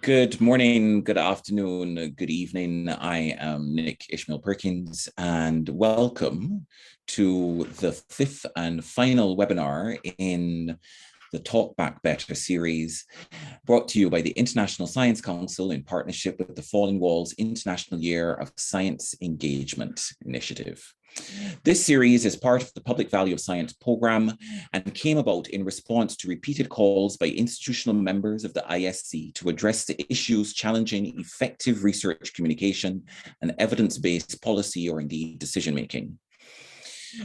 Good morning, good afternoon, good evening. I am Nick Ishmael Perkins, and welcome to the fifth and final webinar in the Talk Back Better series, brought to you by the International Science Council in partnership with the Falling Walls International Year of Science Engagement Initiative. This series is part of the Public Value of Science program and came about in response to repeated calls by institutional members of the ISC to address the issues challenging effective research communication and evidence-based policy or indeed decision-making.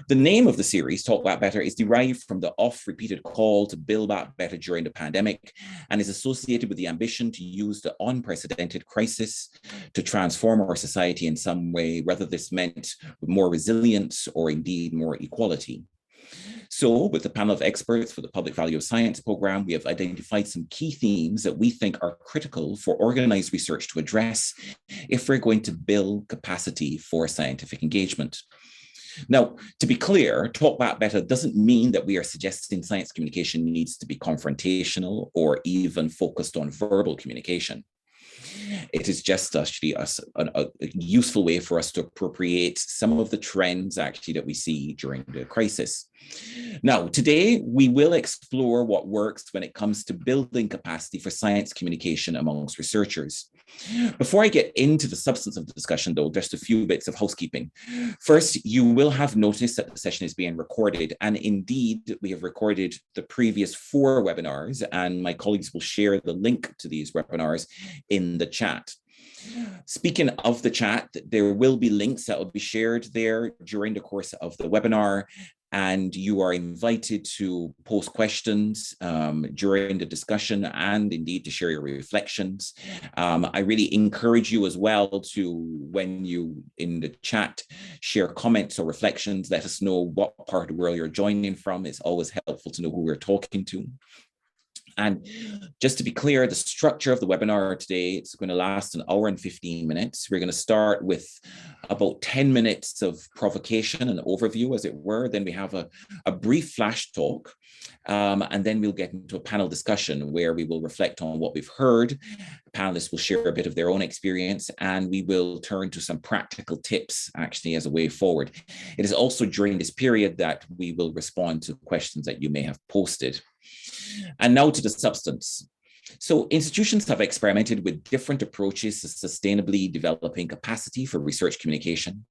The name of the series, Talk Back Better, is derived from the oft-repeated call to build back better during the pandemic and is associated with the ambition to use the unprecedented crisis to transform our society in some way, whether this meant more resilience or indeed more equality. So, with the panel of experts for the Public Value of Science program, we have identified some key themes that we think are critical for organized research to address if we're going to build capacity for scientific engagement. Now, to be clear, Talk Back Better doesn't mean that we are suggesting science communication needs to be confrontational or even focused on verbal communication. It is just actually a useful way for us to appropriate some of the trends actually that we see during the crisis. Now, today we will explore what works when it comes to building capacity for science communication amongst researchers. Before I get into the substance of the discussion, though, just a few bits of housekeeping. First, you will have noticed that the session is being recorded, and indeed, we have recorded the previous 4 webinars, and my colleagues will share the link to these webinars in the chat. Speaking of the chat, there will be links that will be shared there during the course of the webinar, and you are invited to post questions during the discussion and indeed to share your reflections. I really encourage you as well to, when you in the chat share comments or reflections, let us know what part of the world you're joining from. It's always helpful to know who we're talking to. And just to be clear, the structure of the webinar today, it's going to last an hour and 15 minutes. We're going to start with about 10 minutes of provocation and overview, as it were. Then we have a brief flash talk, and then we'll get into a panel discussion where we will reflect on what we've heard. The panelists will share a bit of their own experience, and we will turn to some practical tips, actually, as a way forward. It is also during this period that we will respond to questions that you may have posted. And now to the substance. So institutions have experimented with different approaches to sustainably developing capacity for research communication.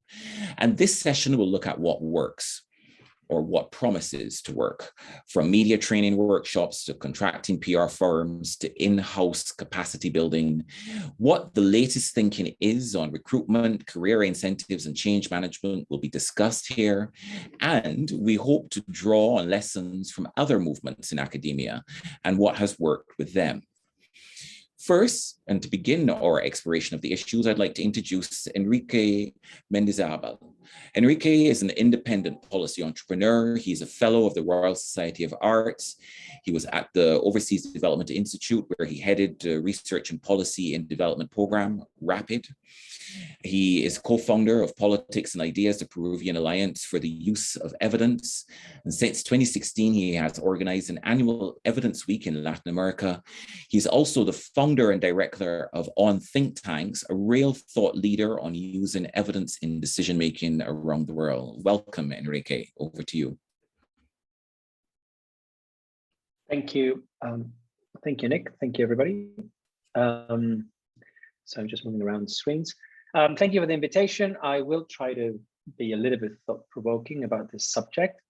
And this session will look at what works or what promises to work, from media training workshops to contracting PR firms to in-house capacity building. What the latest thinking is on recruitment, career incentives, and change management will be discussed here. And we hope to draw on lessons from other movements in academia and what has worked with them. First, and to begin our exploration of the issues, I'd like to introduce Enrique Mendizabal. Enrique is an independent policy entrepreneur. He's a fellow of the Royal Society of Arts. He was at the Overseas Development Institute, where he headed the Research and Policy in Development program, RAPID. He is co-founder of Politics and Ideas, the Peruvian Alliance for the Use of Evidence. And since 2016, he has organized an annual Evidence Week in Latin America. He's also the founder and director of On Think Tanks, a real thought leader on using evidence in decision-making around the world. Welcome, Enrique. Over to you. Thank you. Thank you, Nick. Thank you, everybody. So I'm just moving around screens. Thank you for the invitation. I will try to be a little bit thought-provoking about this subject.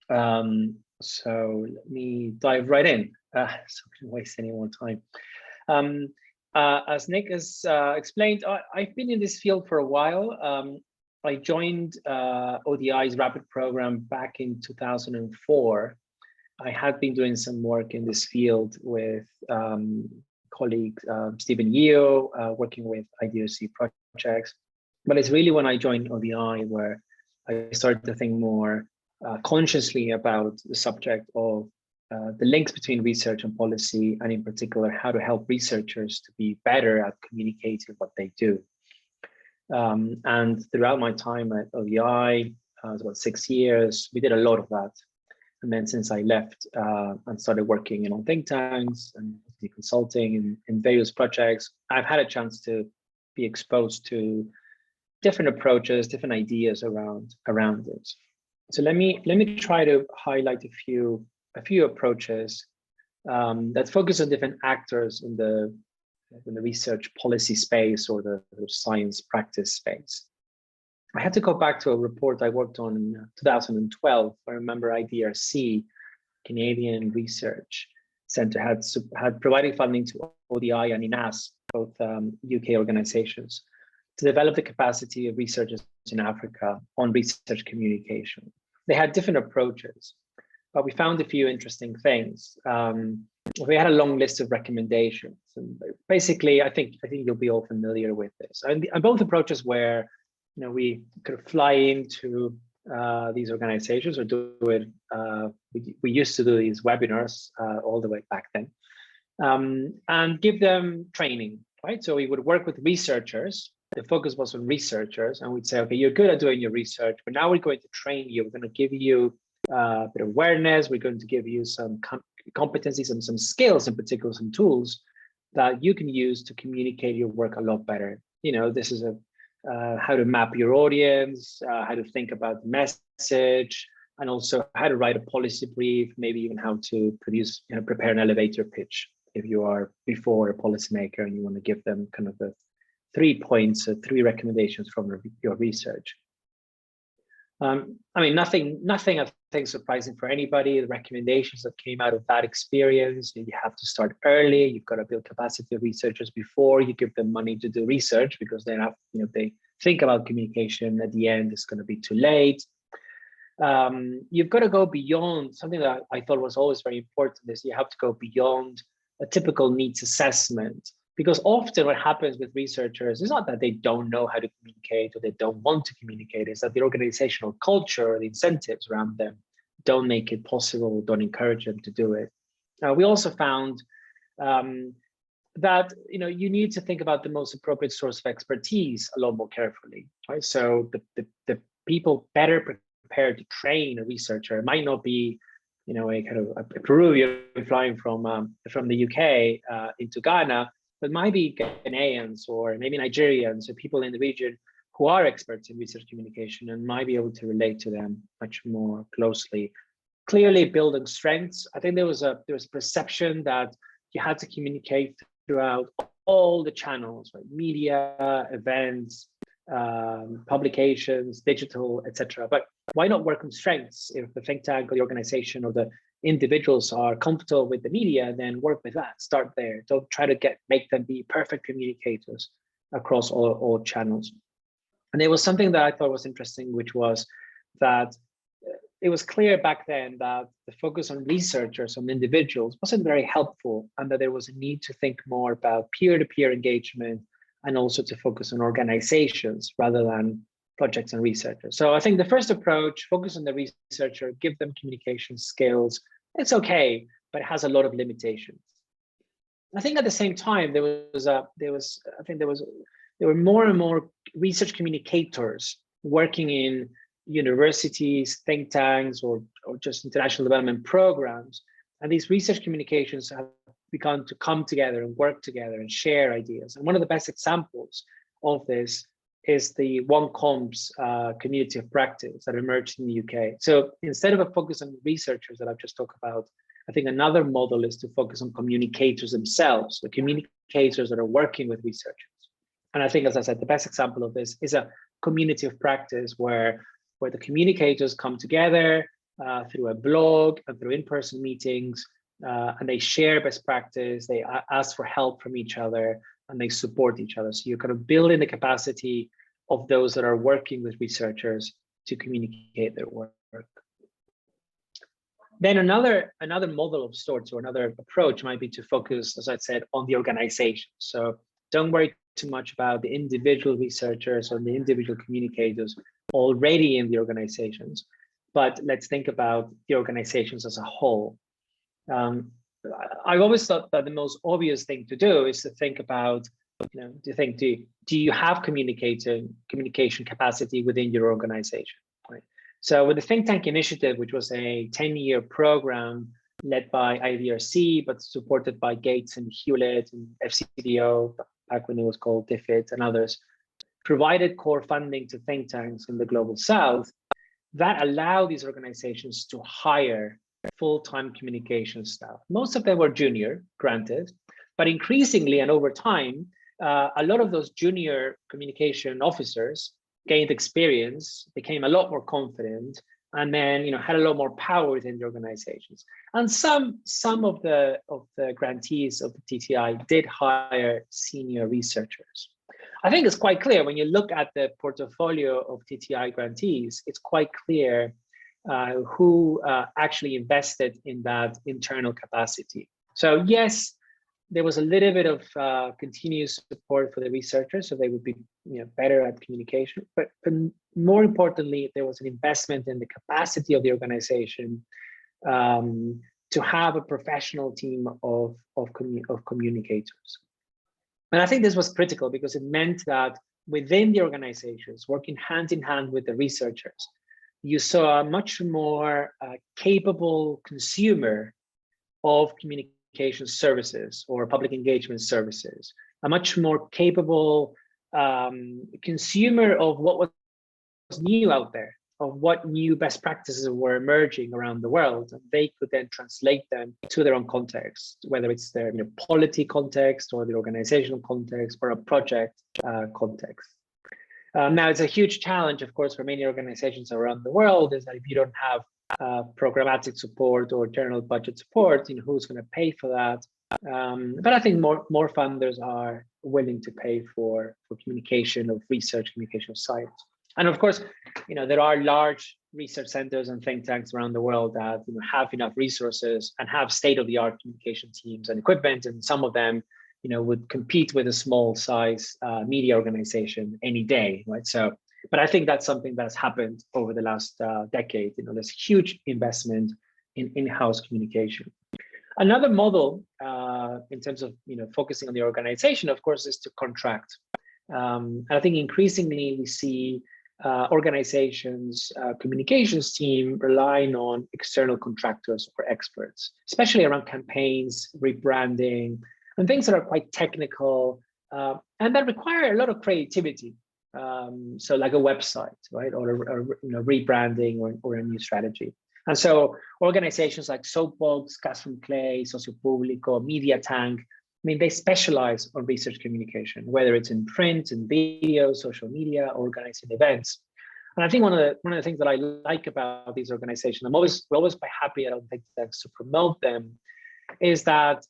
So let me dive right in, so I don't waste any more time. As Nick has explained, I've been in this field for a while. I joined ODI's RAPID program back in 2004. I had been doing some work in this field with colleague Stephen Yeo, working with IDOC projects. But it's really when I joined ODI where I started to think more consciously about the subject of the links between research and policy, and in particular, how to help researchers to be better at communicating what they do. And throughout my time at ODI, it was about 6 years, we did a lot of that. And then since I left and started working in On Think Tanks and consulting in various projects, I've had a chance to be exposed to different approaches, different ideas around it. So let me try to highlight a few approaches that focus on different actors in the research policy space or the science practice space. I had to go back to a report I worked on in 2012. I remember IDRC, Canadian Research Centre, had provided funding to ODI and INAS, both UK organizations, to develop the capacity of researchers in Africa on research communication. They had different approaches, but we found a few interesting things. We had a long list of recommendations, and basically, I think you'll be all familiar with this. And both approaches where, we could fly into these organizations or do it. We used to do these webinars all the way back then, and give them training, right? So we would work with researchers. The focus was on researchers, and we'd say, okay, you're good at doing your research, but now we're going to train you. We're going to give you a bit of awareness. We're going to give you some competencies and some skills, in particular, some tools that you can use to communicate your work a lot better. This is how to map your audience, how to think about the message, and also how to write a policy brief, maybe even how to prepare an elevator pitch if you are before a policymaker and you want to give them kind of the 3 points, 3 recommendations from your research. Nothing I think surprising for anybody. The recommendations that came out of that experience: you have to start early. You've got to build capacity of researchers before you give them money to do research, because they have, they think about communication at the end, it's going to be too late. You've got to go beyond something that I thought was always very important. Is you have to go beyond a typical needs assessment. Because often what happens with researchers is not that they don't know how to communicate or they don't want to communicate, it's that the organizational culture or the incentives around them don't make it possible, don't encourage them to do it. We also found that you need to think about the most appropriate source of expertise a lot more carefully, right? So the people better prepared to train a researcher might not be a kind of a Peruvian flying from the UK into Ghana, but might be Ghanaians or maybe Nigerians or people in the region who are experts in research communication and might be able to relate to them much more closely. Clearly building strengths. I think there was perception that you had to communicate throughout all the channels, right? Media, events, publications, digital, etc. But why not work on strengths? If the think tank or the organization or the individuals are comfortable with the media, then work with that. Start there. Don't try to make them be perfect communicators across all channels. And there was something that I thought was interesting, which was that it was clear back then that the focus on researchers, on individuals, wasn't very helpful, and that there was a need to think more about peer-to-peer engagement and also to focus on organizations rather than projects and researchers. So I think the first approach, focus on the researcher, give them communication skills. It's okay, but it has a lot of limitations. I think at the same time, there were more and more research communicators working in universities, think tanks, or just international development programs. And these research communications have begun to come together and work together and share ideas. And one of the best examples of this is the OneComps community of practice that emerged in the UK. So instead of a focus on researchers that I've just talked about, I think another model is to focus on communicators themselves, the communicators that are working with researchers. And I think, as I said, the best example of this is a community of practice where the communicators come together through a blog and through in-person meetings, and they share best practice, they ask for help from each other, and they support each other. So you're kind of building the capacity of those that are working with researchers to communicate their work. Then another model of sorts, or another approach, might be to focus, as I said, on the organization. So don't worry too much about the individual researchers or the individual communicators already in the organizations, but let's think about the organizations as a whole. I've always thought that the most obvious thing to do is to think about, do you have communication capacity within your organization? Right? So with the Think Tank Initiative, which was a 10-year program led by IDRC, but supported by Gates and Hewlett and FCDO, back when it was called DFID, and others, provided core funding to think tanks in the Global South that allow these organizations to hire full-time communication staff. Most of them were junior, granted, but increasingly and over time, a lot of those junior communication officers gained experience, became a lot more confident, and then had a lot more power within the organizations. And some of the grantees of the TTI did hire senior researchers. I think it's quite clear when you look at the portfolio of TTI grantees, it's quite clear who actually invested in that internal capacity. So yes, there was a little bit of continuous support for the researchers, so they would be better at communication. But more importantly, there was an investment in the capacity of the organization to have a professional team of communicators. And I think this was critical because it meant that within the organizations, working hand in hand with the researchers, you saw a much more capable consumer of communication services or public engagement services, a much more capable consumer of what was new out there, of what new best practices were emerging around the world. And they could then translate them to their own context, whether it's their polity context or the organizational context or a project context. Now, it's a huge challenge, of course, for many organizations around the world, is that if you don't have programmatic support or general budget support, who's going to pay for that? But I think more funders are willing to pay for communication of research, communication of science. And of course, there are large research centers and think tanks around the world that have enough resources and have state-of-the-art communication teams and equipment, and some of them would compete with a small size media organization any day, right? So, but I think that's something that's happened over the last decade. There's huge investment in in-house communication. Another model in terms of focusing on the organization, of course, is to contract. And I think increasingly we see organizations, communications team relying on external contractors or experts, especially around campaigns, rebranding, and things that are quite technical and that require a lot of creativity. So like a website, right, or rebranding or a new strategy. And so organizations like Soapbox, Gas from Clay, Sociopublico, Media Tank, they specialize on research communication, whether it's in print and video, social media, organizing events. And I think one of the things that I like about these organizations, we're always quite happy at think tanks to promote them, is that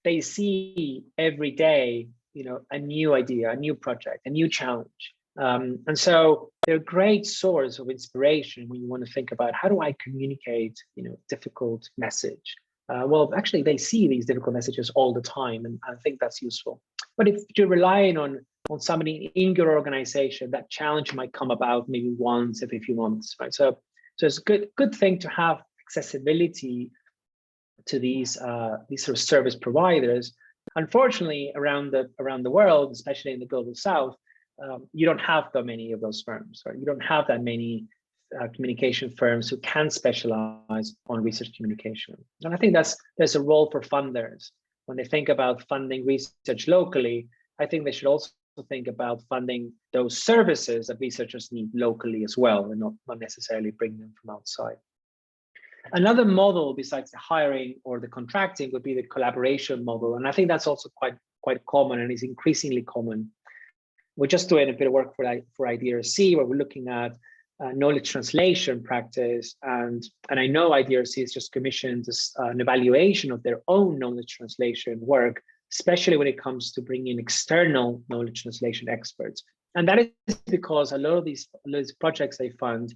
they see every day a new idea, a new project, a new challenge. And so they're a great source of inspiration when you want to think about how do I communicate difficult message. Well, actually, they see these difficult messages all the time, and I think that's useful. But if you're relying on somebody in your organization, that challenge might come about maybe once every few months, right? So it's a good thing to have accessibility to these sort of service providers. Unfortunately, around the world, especially in the Global South, you don't have that many of those firms, right? You don't have that many communication firms who can specialize on research communication. And I think there's a role for funders. When they think about funding research locally, I think they should also think about funding those services that researchers need locally as well, and not necessarily bring them from outside. Another model besides the hiring or the contracting would be the collaboration model. And I think that's also quite common and is increasingly common. We're just doing a bit of work for IDRC, where we're looking at knowledge translation practice. And I know IDRC has just commissioned an evaluation of their own knowledge translation work, especially when it comes to bringing external knowledge translation experts. And that is because a lot of these projects they fund,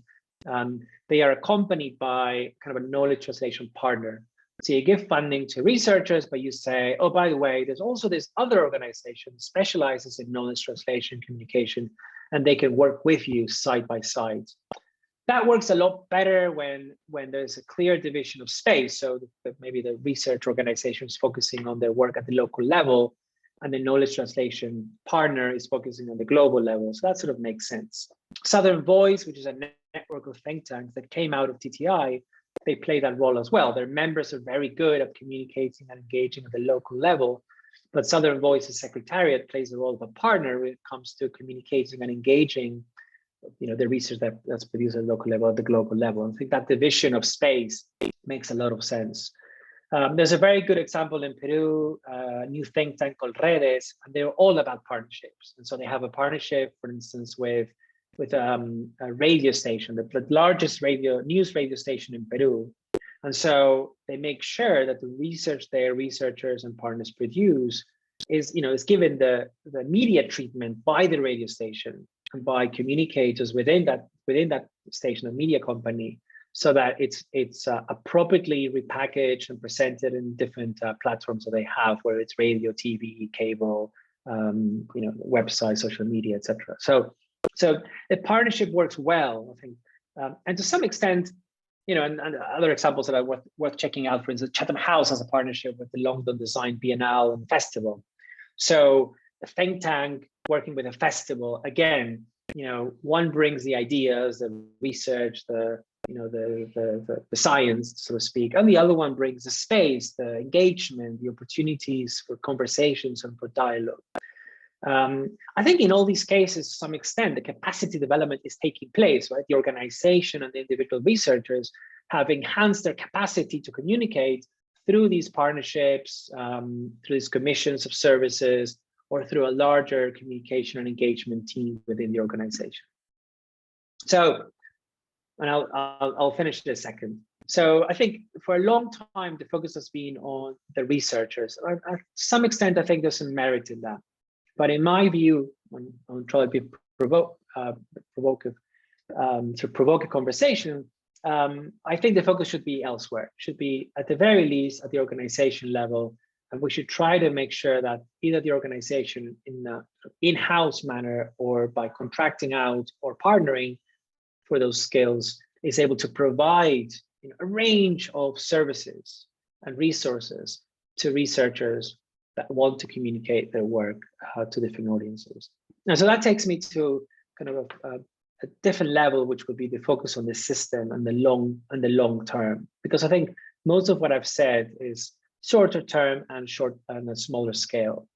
they are accompanied by kind of a knowledge translation partner. So you give funding to researchers, but you say, oh, by the way, there's also this other organization that specializes in knowledge translation communication, and they can work with you side by side. That works a lot better when there's a clear division of space. So maybe the research organization is focusing on their work at the local level, and the knowledge translation partner is focusing on the global level. So that sort of makes sense. Southern Voice, which is a network of think tanks that came out of TTI, they play that role as well. Their members are very good at communicating and engaging at the local level, but Southern Voices Secretariat plays the role of a partner when it comes to communicating and engaging, the research that's produced at the local level, at the global level. I think that division of space makes a lot of sense. There's a very good example in Peru, a new think tank called Redes, and they're all about partnerships. And so they have a partnership, for instance, with a radio station, the largest news radio station in Peru. And so they make sure that the research their researchers and partners produce is given the media treatment by the radio station and by communicators within that station, a media company, so that it's appropriately repackaged and presented in different platforms that they have, whether it's radio, TV, cable, website, social media, etc. So the partnership works well, I think, and to some extent, and other examples that are worth checking out. For instance, Chatham House has a partnership with the London Design Biennale and Festival. So the think tank working with a festival, again, one brings the ideas, the research, the science, so to speak, and the other one brings the space, the engagement, the opportunities for conversations and for dialogue. I think in all these cases, to some extent, the capacity development is taking place, right? The organization and the individual researchers have enhanced their capacity to communicate through these partnerships, through these commissions of services, or through a larger communication and engagement team within the organization. So, and I'll finish in a second. So I think for a long time, the focus has been on the researchers. To some extent, I think there's some merit in that. But in my view, I'm trying to be provoke a conversation, I think the focus should be elsewhere, should be at the very least at the organization level. And we should try to make sure that either the organization in an in-house manner or by contracting out or partnering for those skills is able to provide a range of services and resources to researchers that want to communicate their work to different audiences. And so that takes me to kind of a different level, which would be the focus on the system and the long term, because I think most of what I've said is shorter term and a smaller scale.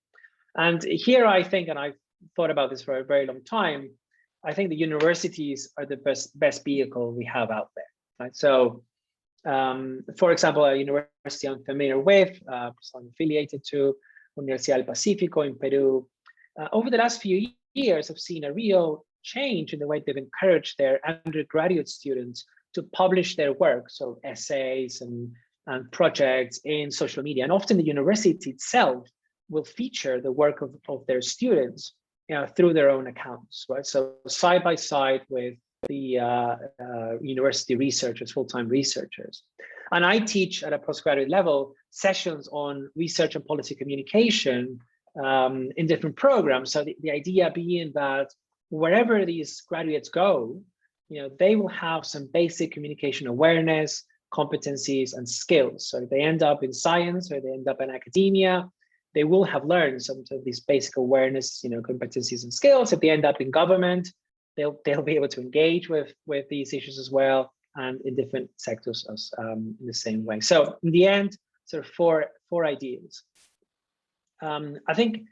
And here I think, and I've thought about this for a very long time, I think the universities are the best vehicle we have out there, right? So, for example, a university I'm familiar with, I'm affiliated to, Universidad del Pacífico in Peru, over the last few years, I've seen a real change in the way they've encouraged their undergraduate students to publish their work, so essays and projects in social media. And often the university itself will feature the work of their students through their own accounts, right? So side by side with the university researchers, full-time researchers. And I teach at a postgraduate level sessions on research and policy communication in different programs. So the idea being that wherever these graduates go, they will have some basic communication awareness, competencies, and skills. So if they end up in science or they end up in academia, they will have learned some of these basic awareness, competencies and skills. If they end up in government, they'll be able to engage with these issues as well, and in different sectors as in the same way. So in the end, sort of four ideas. I think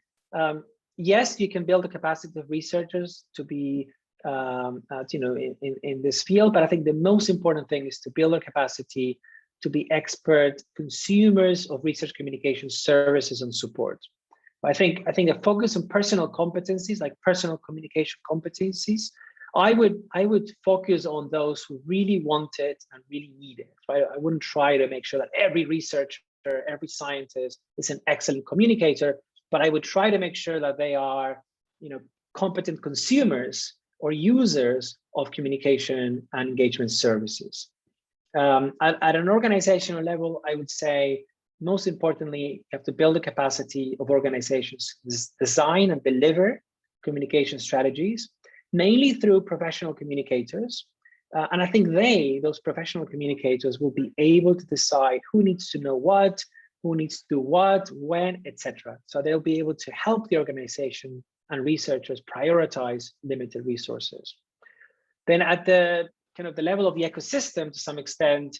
yes, you can build the capacity of researchers to be in this field, but I think the most important thing is to build a capacity to be expert consumers of research communication services and support. I think a focus on personal competencies, like personal communication competencies, I would focus on those who really want it and really need it. Right? I wouldn't try to make sure that every researcher, every scientist is an excellent communicator, but I would try to make sure that they are, competent consumers or users of communication and engagement services. At an organizational level, I would say, most importantly, you have to build the capacity of organizations to design and deliver communication strategies, mainly through professional communicators. And I think those professional communicators will be able to decide who needs to know what, who needs to do what, when, etc. So they'll be able to help the organization and researchers prioritize limited resources. Then at the kind of the level of the ecosystem, to some extent,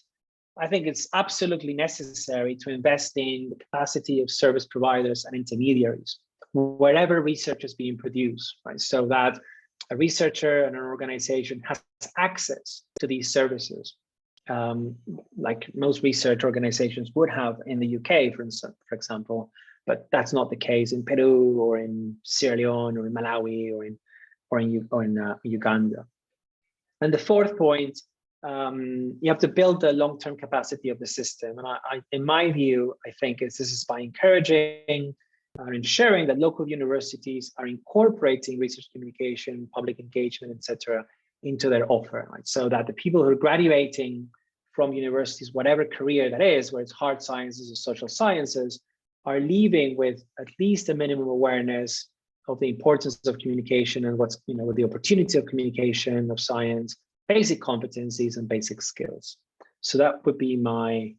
I think it's absolutely necessary to invest in the capacity of service providers and intermediaries wherever research is being produced, right? So that a researcher and an organization has access to these services, like most research organizations would have in the UK, for example, but that's not the case in Peru or in Sierra Leone or in Malawi or in Uganda. And the fourth point, you have to build the long-term capacity of the system. And in my view, I think this is by encouraging and ensuring that local universities are incorporating research communication, public engagement, etc., into their offer, right? So that the people who are graduating from universities, whatever career that is, whether it's hard sciences or social sciences, are leaving with at least a minimum awareness of the importance of communication and what's, with the opportunity of communication, of science, basic competencies and basic skills. So that would be my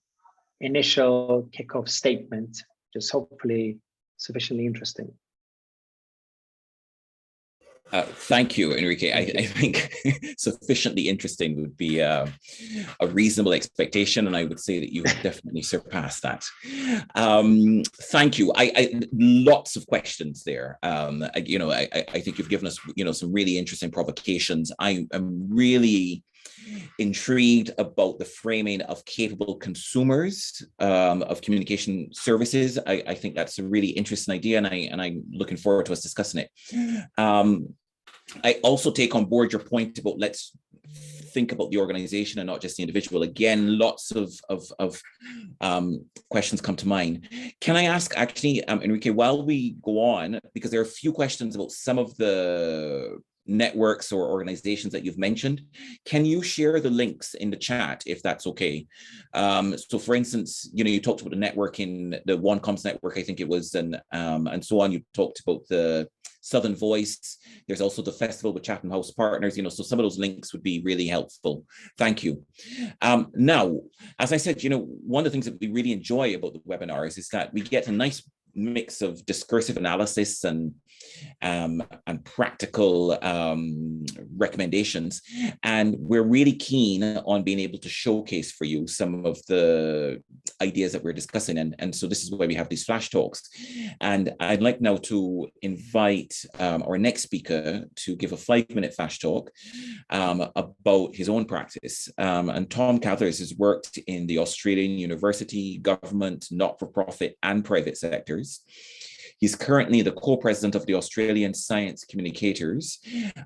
initial kickoff statement, just hopefully sufficiently interesting. Thank you, Enrique. I think sufficiently interesting would be a reasonable expectation, and I would say that you have definitely surpassed that. Thank you. I lots of questions there. I think you've given us, some really interesting provocations. I am really intrigued about the framing of capable consumers of communication services. I think that's a really interesting idea, and I'm looking forward to us discussing it. I also take on board your point about let's think about the organization and not just the individual. Again, lots of questions come to mind. Can I ask, actually, Enrique, while we go on, because there are a few questions about some of the networks or organizations that you've mentioned, can you share the links in the chat if that's okay? So for instance, you talked about the networking, the One Comms network, I think it was, and so on. You talked about the Southern Voice. There's also the festival with Chatham House Partners, so some of those links would be really helpful. Thank you. Now, as I said, one of the things that we really enjoy about the webinars is that we get a nice mix of discursive analysis and practical recommendations. And we're really keen on being able to showcase for you some of the ideas that we're discussing. And so this is why we have these flash talks. And I'd like now to invite our next speaker to give a 5-minute flash talk about his own practice. And Tom Cathers has worked in the Australian university, government, not-for-profit and private sectors. He's currently the co-president of the Australian Science Communicators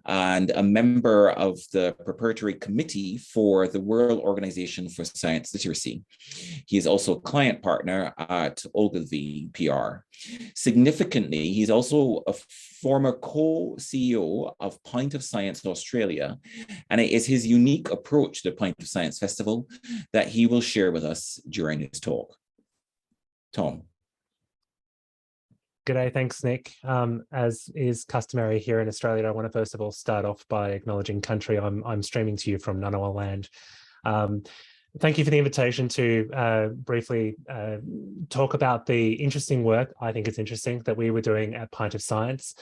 and a member of the preparatory committee for the World Organization for Science Literacy. He is also a client partner at Ogilvy PR. Significantly, he's also a former co-CEO of Pint of Science Australia, and it is his unique approach to the Pint of Science Festival that he will share with us during his talk. Tom. G'day, thanks, Nick. As is customary here in Australia, I want to first of all start off by acknowledging country. I'm streaming to you from Ngunnawal land. Thank you for the invitation to briefly talk about the interesting work, I think it's interesting, that we were doing at Pint of Science.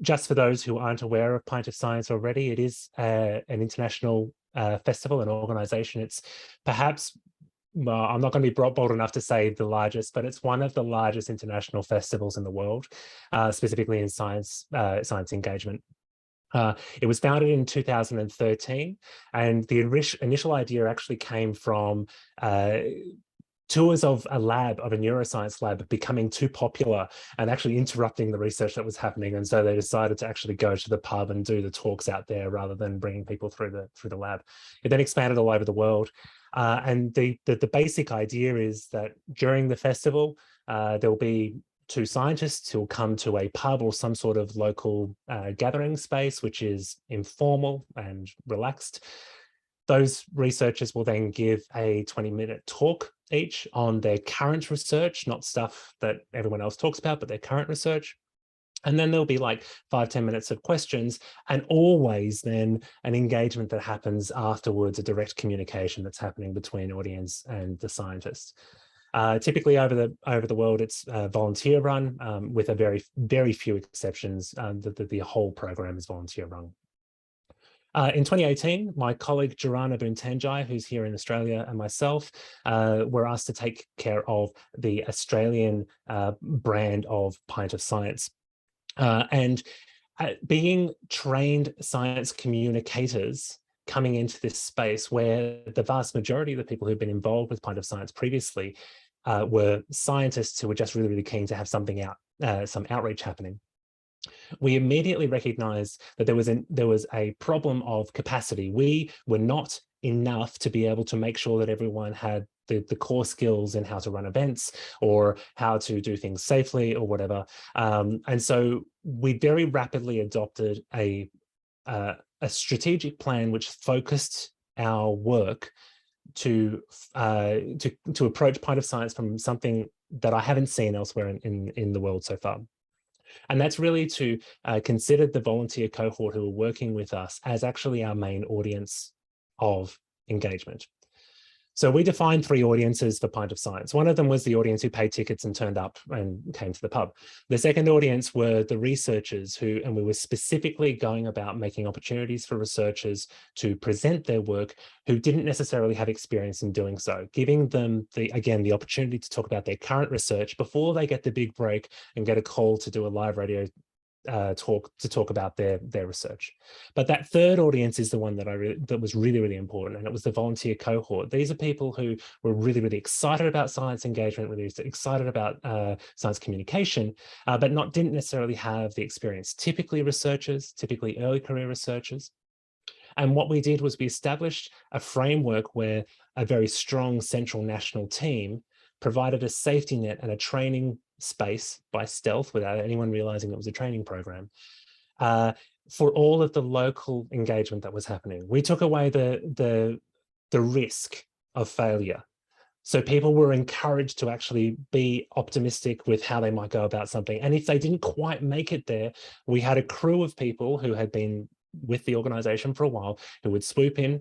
Just for those who aren't aware of Pint of Science already, it is an international festival, an organisation. It's perhaps, well, I'm not going to be bold enough to say the largest, but it's one of the largest international festivals in the world, specifically in science engagement. It was founded in 2013, and the initial idea actually came from tours of a neuroscience lab becoming too popular and actually interrupting the research that was happening. And so they decided to actually go to the pub and do the talks out there rather than bringing people through the lab. It then expanded all over the world. And the basic idea is that during the festival, there will be two scientists who will come to a pub or some sort of local gathering space, which is informal and relaxed. Those researchers will then give a 20-minute talk each on their current research, not stuff that everyone else talks about, but their current research. And then there'll be like 5-10 minutes of questions, and always then an engagement that happens afterwards, a direct communication that's happening between audience and the scientist. Typically over the world, it's volunteer run, with a very few exceptions. The whole program is volunteer run. In 2018, my colleague Jorana Buntenjai, who's here in Australia, and myself were asked to take care of the Australian brand of Pint of Science. Being trained science communicators coming into this space where the vast majority of the people who've been involved with Pint of Science previously were scientists who were just really, really keen to have something some outreach happening. We immediately recognized that there was a problem of capacity. We were not enough to be able to make sure that everyone had the core skills in how to run events or how to do things safely or whatever. And so we very rapidly adopted a strategic plan which focused our work to approach Pint of Science from something that I haven't seen elsewhere in the world so far. And that's really to consider the volunteer cohort who are working with us as actually our main audience of engagement. So we defined 3 audiences for Pint of Science. One of them was the audience who paid tickets and turned up and came to the pub. The second audience were the researchers and we were specifically going about making opportunities for researchers to present their work who didn't necessarily have experience in doing so, giving them, the opportunity to talk about their current research before they get the big break and get a call to do a live radio talk about their research. But that third audience is the one that was really, really important, and it was the volunteer cohort. These are people who were really, really excited about science engagement, really excited about science communication, but didn't necessarily have the experience. Typically researchers, typically early career researchers. And what we did was we established a framework where a very strong central national team provided a safety net and a training space by stealth without anyone realizing it was a training program for all of the local engagement that was happening. We took away the risk of failure. So people were encouraged to actually be optimistic with how they might go about something. And if they didn't quite make it there, we had a crew of people who had been with the organization for a while who would swoop in,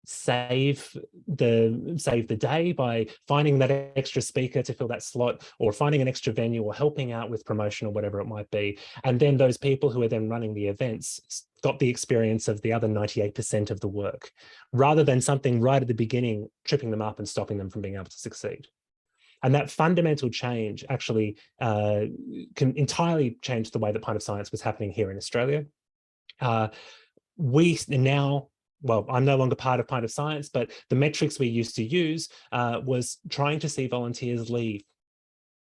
save the day by finding that extra speaker to fill that slot, or finding an extra venue, or helping out with promotion or whatever it might be. And then those people who are then running the events got the experience of the other 98% of the work, rather than something right at the beginning tripping them up and stopping them from being able to succeed. And that fundamental change actually can entirely change the way that Pint of Science was happening here in Australia. I'm no longer part of Pint of Science, but the metrics we used to use was trying to see volunteers leave,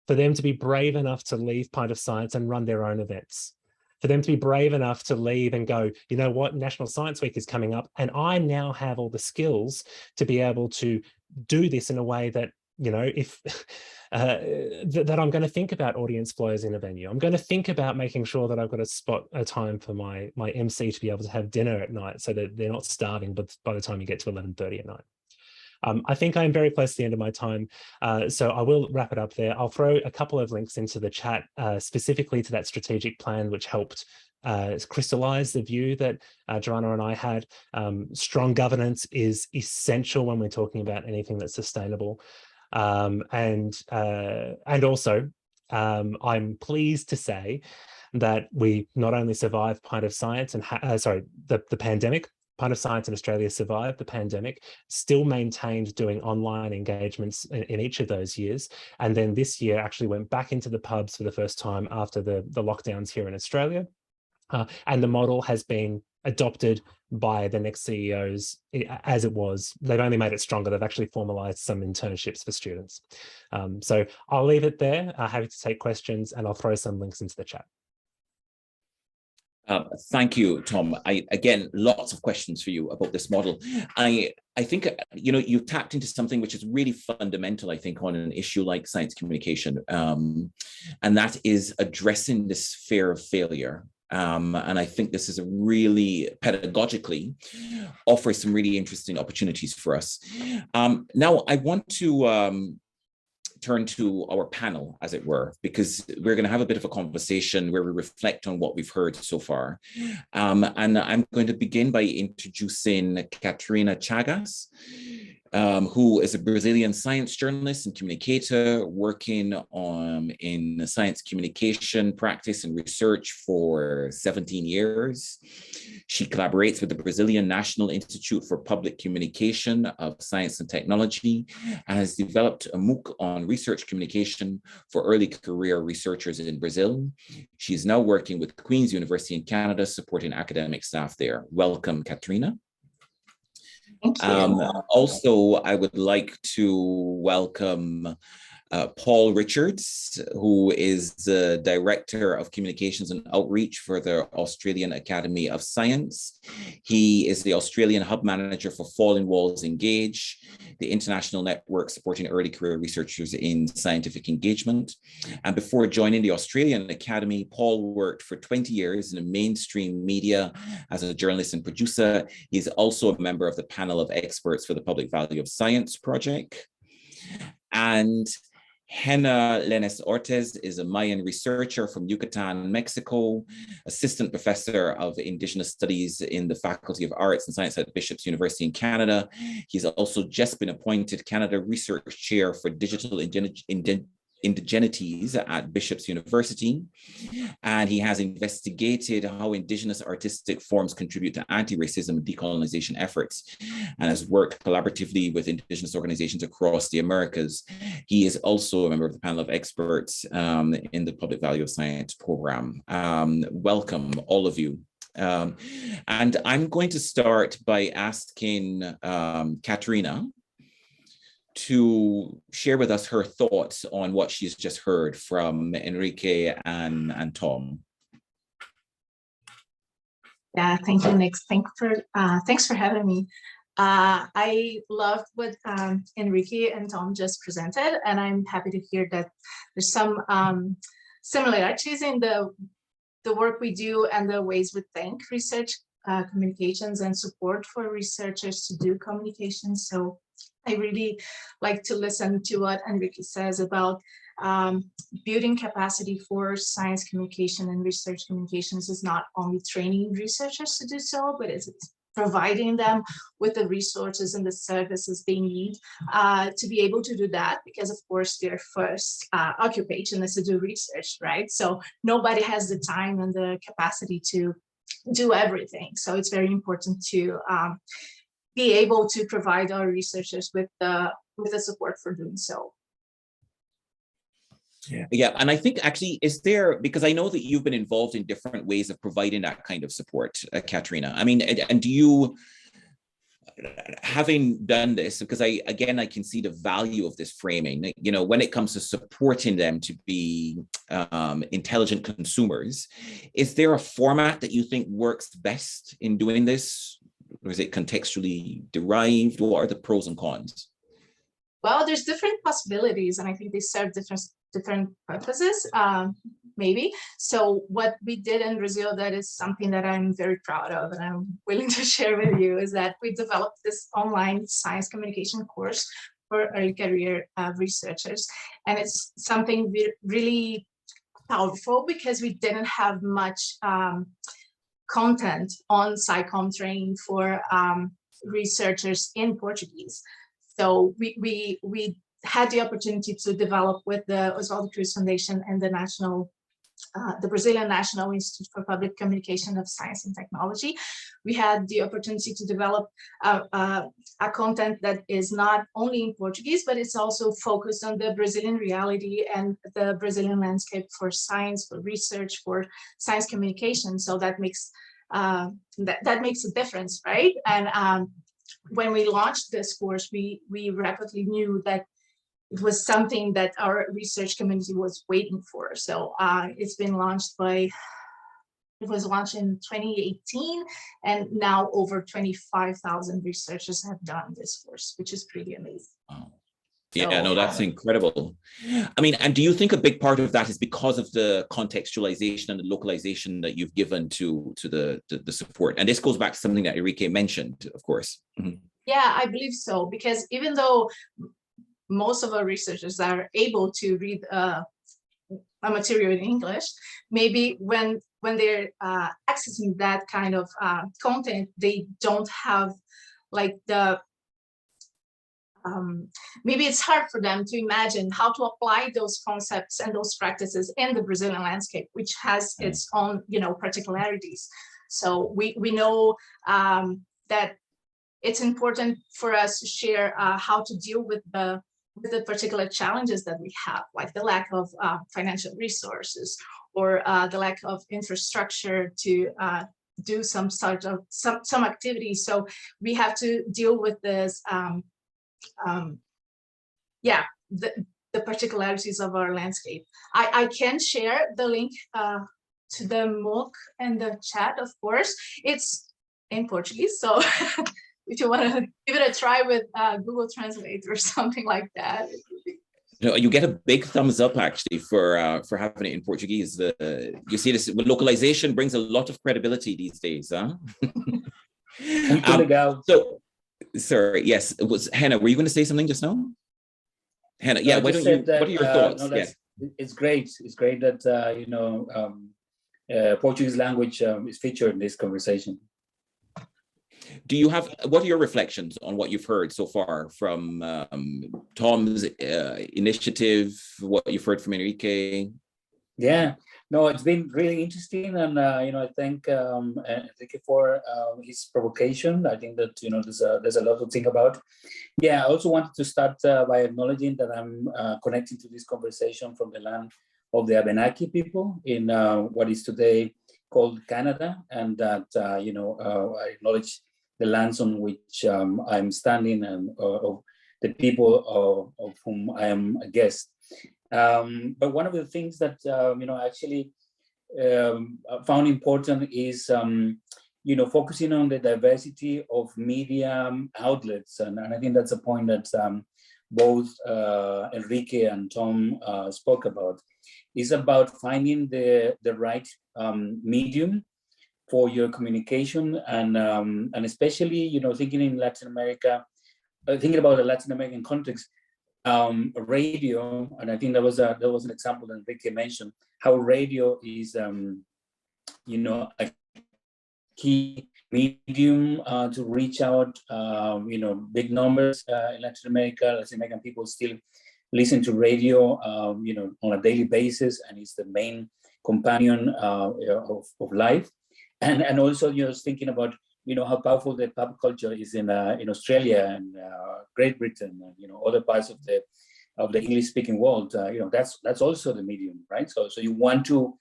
for them to be brave enough to leave Pint of Science and run their own events, for them to be brave enough to leave and go, you know what, National Science Week is coming up, and I now have all the skills to be able to do this in a way that, you know, if that I'm going to think about audience flows in a venue. I'm going to think about making sure that I've got a time for my MC to be able to have dinner at night so that they're not starving but by the time you get to 11:30 at night. I think I'm very close to the end of my time, so I will wrap it up there. I'll throw a couple of links into the chat specifically to that strategic plan, which helped crystallize the view that Jorana and I had. Strong governance is essential when we're talking about anything that's sustainable. And also, I'm pleased to say that we not only survived Pint of Science and the pandemic. Pint of Science in Australia survived the pandemic, still maintained doing online engagements in each of those years, and then this year actually went back into the pubs for the first time after the lockdowns here in Australia. And the model has been adopted by the next CEOs as it was. They've only made it stronger. They've actually formalized some internships for students. So I'll leave it there. Happy to take questions, and I'll throw some links into the chat. Thank you, Tom. Again, lots of questions for you about this model. I think, you know, you've tapped into something which is really fundamental, I think, on an issue like science communication, and that is addressing this fear of failure. And I think this is a really pedagogically offers some really interesting opportunities for us. Now, I want to turn to our panel, as it were, because we're going to have a bit of a conversation where we reflect on what we've heard so far. And I'm going to begin by introducing Katerina Chagas. who is a Brazilian science journalist and communicator working in science communication practice and research for 17 years. She collaborates with the Brazilian National Institute for Public Communication of Science and Technology and has developed a MOOC on research communication for early career researchers in Brazil. She is now working with Queen's University in Canada, supporting academic staff there. Welcome, Katrina. Thank you. Also, I would like to welcome Paul Richards, who is the Director of Communications and Outreach for the Australian Academy of Science. He is the Australian Hub Manager for Falling Walls Engage, the international network supporting early career researchers in scientific engagement. And before joining the Australian Academy, Paul worked for 20 years in the mainstream media as a journalist and producer. He is also a member of the panel of experts for the Public Value of Science project. And Hena Lenes Ortiz is a Mayan researcher from Yucatan, Mexico, assistant professor of Indigenous Studies in the Faculty of Arts and Science at Bishop's University in Canada. He's also just been appointed Canada Research Chair for Digital Indigenities at Bishop's University, and he has investigated how Indigenous artistic forms contribute to anti-racism and decolonization efforts, and has worked collaboratively with Indigenous organizations across the Americas. He is also a member of the panel of experts in the Public Value of Science program. Welcome, all of you. And I'm going to start by asking Katrina to share with us her thoughts on what she's just heard from Enrique and Tom. Yeah, thank you, Nick. Thanks for having me. I loved what Enrique and Tom just presented, and I'm happy to hear that there's some similarities in the work we do and the ways we think research communications and support for researchers to do communications. So I really like to listen to what Enrique says about building capacity for science communication and research communications is not only training researchers to do so, but it's providing them with the resources and the services they need to be able to do that, because of course their first occupation is to do research, right? So nobody has the time and the capacity to do everything. So it's very important to be able to provide our researchers with the support for doing so. Yeah, and I think actually, is there, because I know that you've been involved in different ways of providing that kind of support, Katrina. I mean, and do you, having done this, because I can see the value of this framing, you know, when it comes to supporting them to be intelligent consumers, is there a format that you think works best in doing this? Or is it contextually derived? What are the pros and cons? Well, there's different possibilities, and I think they serve different purposes, maybe. So what we did in Brazil, that is something that I'm very proud of and I'm willing to share with you, is that we developed this online science communication course for early career researchers. And it's something really powerful because we didn't have much content on SciComm training for researchers in Portuguese. So we had the opportunity to develop with the Oswaldo Cruz Foundation and the Brazilian National Institute for Public Communication of Science and Technology. We had the opportunity to develop a content that is not only in Portuguese, but it's also focused on the Brazilian reality and the Brazilian landscape for science, for research, for science communication. So that makes that makes a difference, right? And when we launched this course, we rapidly knew that it was something that our research community was waiting for. So it's been launched it was launched in 2018, and now over 25,000 researchers have done this course, which is pretty amazing. Wow. Yeah, no, that's incredible. I mean, and do you think a big part of that is because of the contextualization and the localization that you've given to the support? And this goes back to something that Enrique mentioned, of course. Mm-hmm. Yeah, I believe so, because even though most of our researchers are able to read a material in English, maybe when they're accessing that kind of content, they don't have like the maybe it's hard for them to imagine how to apply those concepts and those practices in the Brazilian landscape, which has its own, particularities. So we know that it's important for us to share how to deal with the particular challenges that we have, like the lack of financial resources, or the lack of infrastructure to do some sort of some activities. So we have to deal with this, the particularities of our landscape. I can share the link to the MOOC and the chat, of course. It's in Portuguese, so if you want to give it a try with Google Translate or something like that. No, you get a big thumbs up actually for having it in Portuguese. You see this, localization brings a lot of credibility these days, huh? So, sorry, yes, it was Hannah. Were you going to say something just now? Hannah, yeah. Why don't you? What are your thoughts? No, it's great. It's great that Portuguese language is featured in this conversation. What are your reflections on what you've heard so far from Tom's initiative, what you've heard from Enrique? Yeah, no, it's been really interesting. And, I thank Enrique for his provocation. I think that, there's a lot to think about. Yeah, I also wanted to start by acknowledging that I'm connecting to this conversation from the land of the Abenaki people in what is today called Canada. And that, I acknowledge the lands on which I'm standing and of the people of whom I am a guest. But one of the things that, actually found important is, focusing on the diversity of media outlets. And I think that's a point that both Enrique and Tom spoke about. Is about finding the right medium for your communication, and especially, thinking in Latin America, thinking about the Latin American context, radio, and I think there was an example that Enrique mentioned, how radio is, a key medium to reach out, big numbers in Latin America. Latin American people still listen to radio, on a daily basis, and it's the main companion of life. And also, thinking about, how powerful the pop culture is in Australia and Great Britain and, other parts of the English-speaking world. That's also the medium, right? So you want to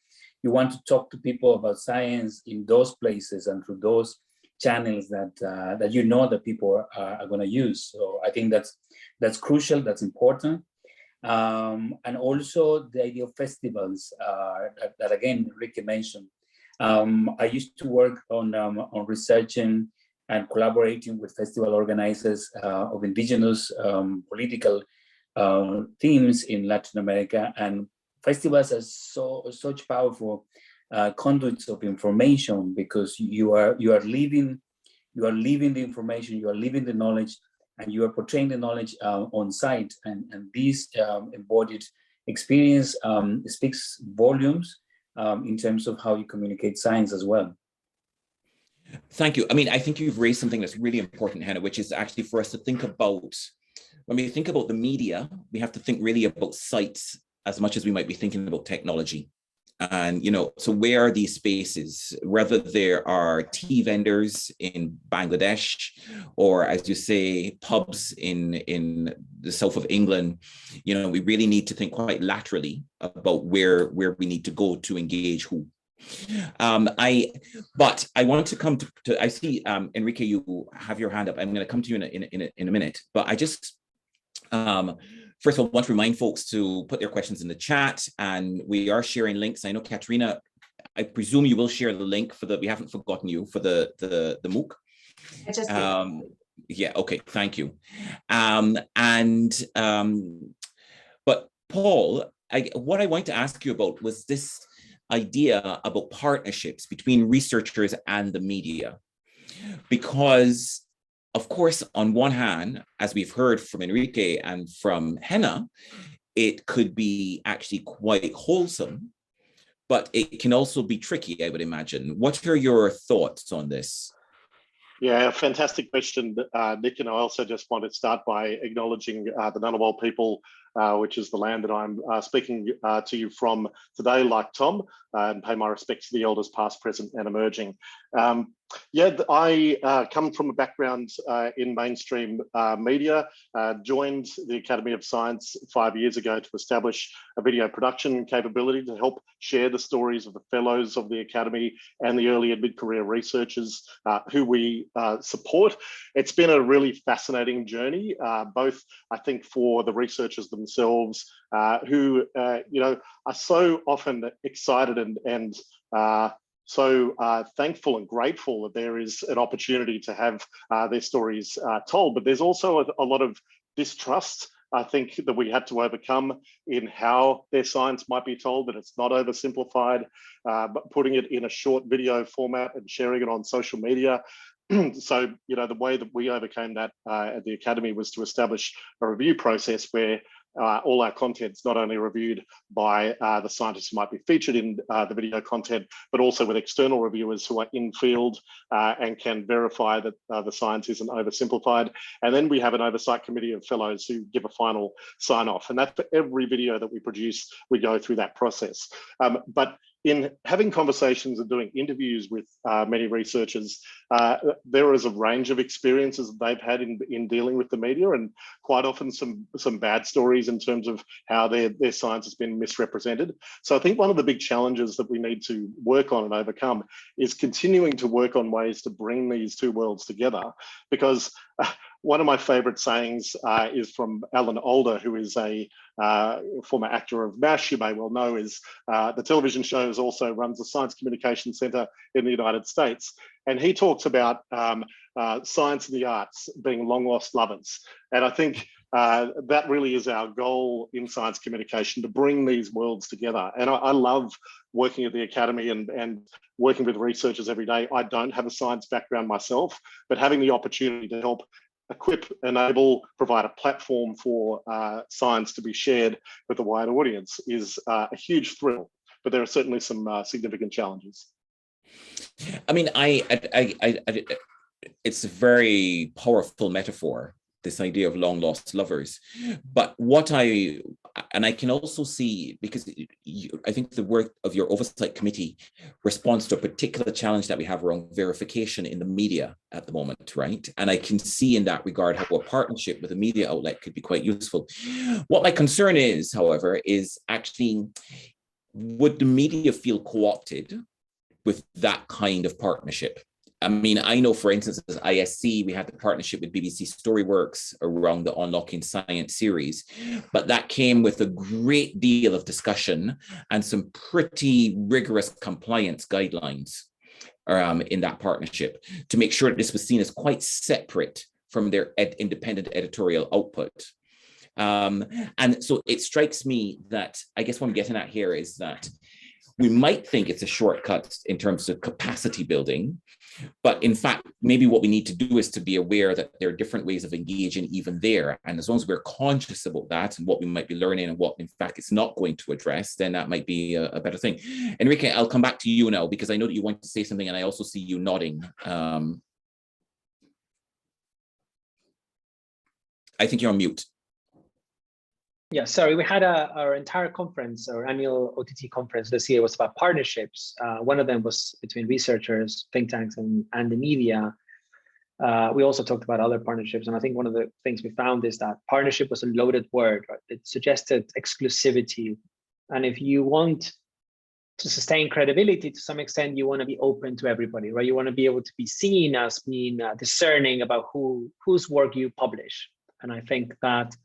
talk to people about science in those places and through those channels that that people are going to use. So I think that's crucial. That's important. And also the idea of festivals that again Ricky mentioned. I used to work on researching and collaborating with festival organizers of indigenous political themes in Latin America, and festivals are such powerful conduits of information, because you are living the information, you are living the knowledge, and you are portraying the knowledge on site, and this embodied experience speaks volumes in terms of how you communicate science as well. Thank you. I mean, I think you've raised something that's really important, Hannah, which is actually for us to think about, when we think about the media, we have to think really about sites as much as we might be thinking about technology. And, so where are these spaces, whether there are tea vendors in Bangladesh, or as you say, pubs in the south of England, we really need to think quite laterally about where we need to go to engage who. But I want to come to I see, Enrique, you have your hand up. I'm going to come to you in a minute, but I just, first of all, I want to remind folks to put their questions in the chat, and we are sharing links. I know, Katerina, I presume you will share the link we haven't forgotten you, for the MOOC. I just yeah, okay, thank you. But Paul, what I wanted to ask you about was this idea about partnerships between researchers and the media, because of course, on one hand, as we've heard from Enrique and from Hannah, it could be actually quite wholesome, but it can also be tricky, I would imagine. What are your thoughts on this? Yeah, fantastic question, Nick. And I also just want to start by acknowledging the Ngunnawal people, which is the land that I'm speaking to you from today, like Tom, and pay my respects to the elders past, present and emerging. Yeah, I come from a background in mainstream media, joined the Academy of Science 5 years ago to establish a video production capability to help share the stories of the fellows of the Academy and the early and mid-career researchers who we support. It's been a really fascinating journey, both I think for the researchers themselves who you know, are so often excited and so thankful and grateful that there is an opportunity to have their stories told. But there's also a lot of distrust, I think, that we had to overcome in how their science might be told, that it's not oversimplified, but putting it in a short video format and sharing it on social media. So, you know, the way that we overcame that at the Academy was to establish a review process where all our content's not only reviewed by the scientists who might be featured in the video content, but also with external reviewers who are in field and can verify that the science isn't oversimplified. And then we have an oversight committee of fellows who give a final sign off. And that's for every video that we produce, we go through that process. But in having conversations and doing interviews with many researchers, there is a range of experiences that they've had in dealing with the media, and quite often some bad stories in terms of how their science has been misrepresented. So I think one of the big challenges that we need to work on and overcome is continuing to work on ways to bring these two worlds together, because one of my favorite sayings is from Alan Alda, who is a former actor of MASH, you may well know, is the television shows also runs the Science Communication Center in the United States. And he talks about science and the arts being long lost lovers. And I think that really is our goal in science communication, to bring these worlds together. And I love working at the Academy and working with researchers every day. I don't have a science background myself, but having the opportunity to help equip, enable, provide a platform for science to be shared with a wide audience is a huge thrill. But there are certainly some significant challenges. I mean, it's a very powerful metaphor, this idea of long lost lovers. But what I can also see, because I think the work of your oversight committee responds to a particular challenge that we have around verification in the media at the moment, right? And I can see in that regard how a partnership with a media outlet could be quite useful. What my concern is, however, is actually, would the media feel co-opted with that kind of partnership? I mean, I know, for instance, as ISC, we had the partnership with BBC Storyworks around the Unlocking Science series, but that came with a great deal of discussion and some pretty rigorous compliance guidelines in that partnership to make sure that this was seen as quite separate from their independent editorial output. And so it strikes me that, I guess what I'm getting at here is that we might think it's a shortcut in terms of capacity building, but in fact, maybe what we need to do is to be aware that there are different ways of engaging even there. And as long as we're conscious about that and what we might be learning and what in fact it's not going to address, then that might be a better thing. Enrique, I'll come back to you now, because I know that you want to say something and I also see you nodding. I think you're on mute. Yeah, sorry, we had our entire conference, our annual OTT conference this year was about partnerships. One of them was between researchers, think tanks, and the media. We also talked about other partnerships. And I think one of the things we found is that partnership was a loaded word, right? It suggested exclusivity. And if you want to sustain credibility to some extent, you want to be open to everybody, right? You want to be able to be seen as being discerning about whose work you publish. And I think that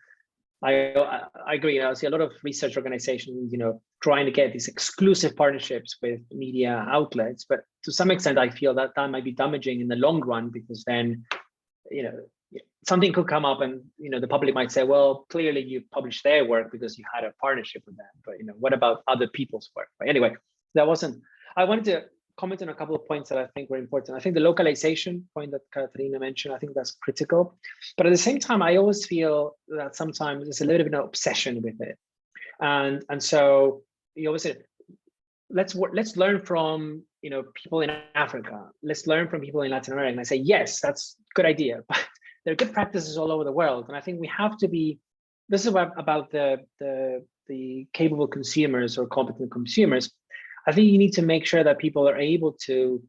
I agree. I see a lot of research organizations, you know, trying to get these exclusive partnerships with media outlets, but to some extent, I feel that that might be damaging in the long run, because then, you know, something could come up and, you know, the public might say, well, clearly you published their work because you had a partnership with them, but, you know, what about other people's work? But anyway, I wanted to comment on a couple of points that I think were important. I think the localization point that Katarina mentioned, I think that's critical. But at the same time, I always feel that sometimes there's a little bit of an obsession with it. And so you always say, let's learn from people in Africa. Let's learn from people in Latin America. And I say, yes, that's a good idea, but there are good practices all over the world. And I think we have to be, this is about the capable consumers or competent consumers. I think you need to make sure that people are able to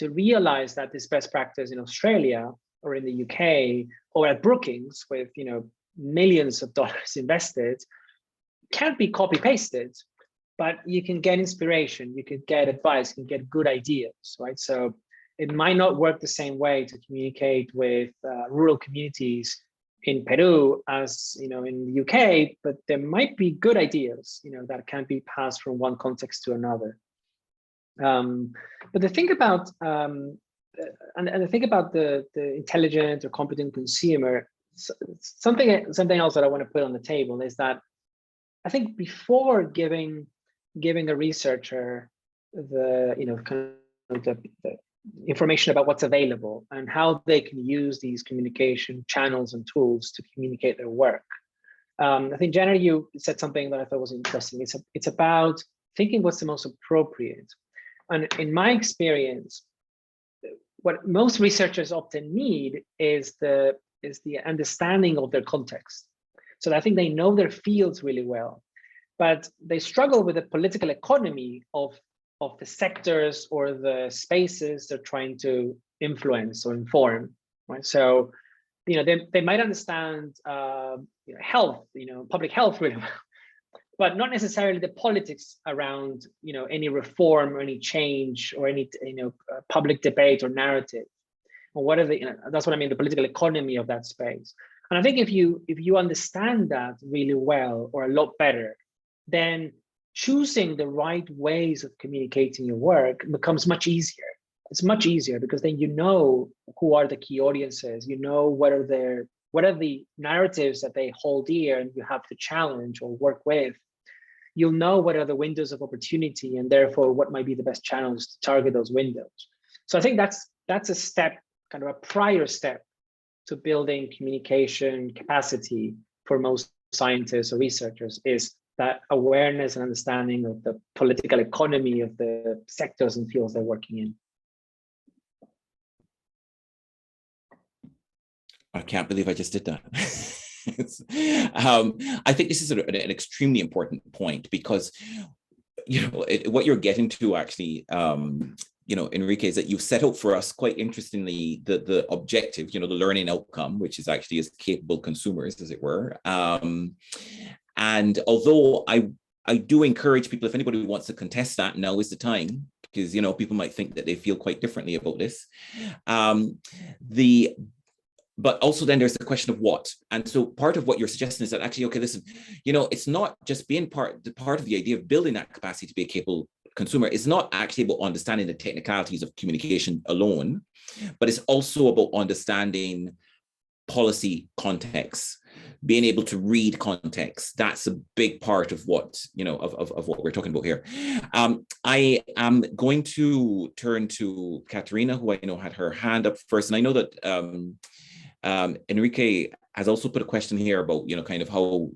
realize that this best practice in Australia or in the UK or at Brookings with millions of dollars invested can't be copy pasted, but you can get inspiration, you can get advice, you can get good ideas, right? So it might not work the same way to communicate with rural communities in Peru as in the UK, but there might be good ideas that can be passed from one context to another. But the thing about and the thing about the intelligent or competent consumer, something else that I want to put on the table is that I think before giving a researcher the information about what's available and how they can use these communication channels and tools to communicate their work, I think Jenna, you said something that I thought was interesting. It's about thinking what's the most appropriate. And in my experience, what most researchers often need is the understanding of their context. So I think they know their fields really well, but they struggle with the political economy of the sectors or the spaces they're trying to influence or inform, right? So, they might understand health, public health really well, but not necessarily the politics around any reform or any change or any public debate or narrative, or what are that's what I mean, the political economy of that space. And I think if you understand that really well or a lot better, then choosing the right ways of communicating your work becomes much easier. It's much easier because then who are the key audiences, what are the narratives that they hold dear and you have to challenge or work with. You'll know what are the windows of opportunity and therefore what might be the best channels to target those windows. So I think that's a step, kind of a prior step to building communication capacity for most scientists or researchers, is that awareness and understanding of the political economy of the sectors and fields they're working in. I can't believe I just did that. I think this is an extremely important point because, what you're getting to actually, Enrique, is that you've set out for us quite interestingly the objective, the learning outcome, which is actually as capable consumers, as it were. And although I do encourage people, if anybody wants to contest that, now is the time, because people might think that they feel quite differently about this. But also then there's the question of what. And so part of what you're suggesting is that actually, okay, listen, it's not just being part of the idea of building that capacity to be a capable consumer. It's not actually about understanding the technicalities of communication alone, but it's also about understanding policy context, being able to read context. That's a big part of what, of what we're talking about here. I am going to turn to Katerina, who I know had her hand up first. And I know that Enrique has also put a question here about, kind of how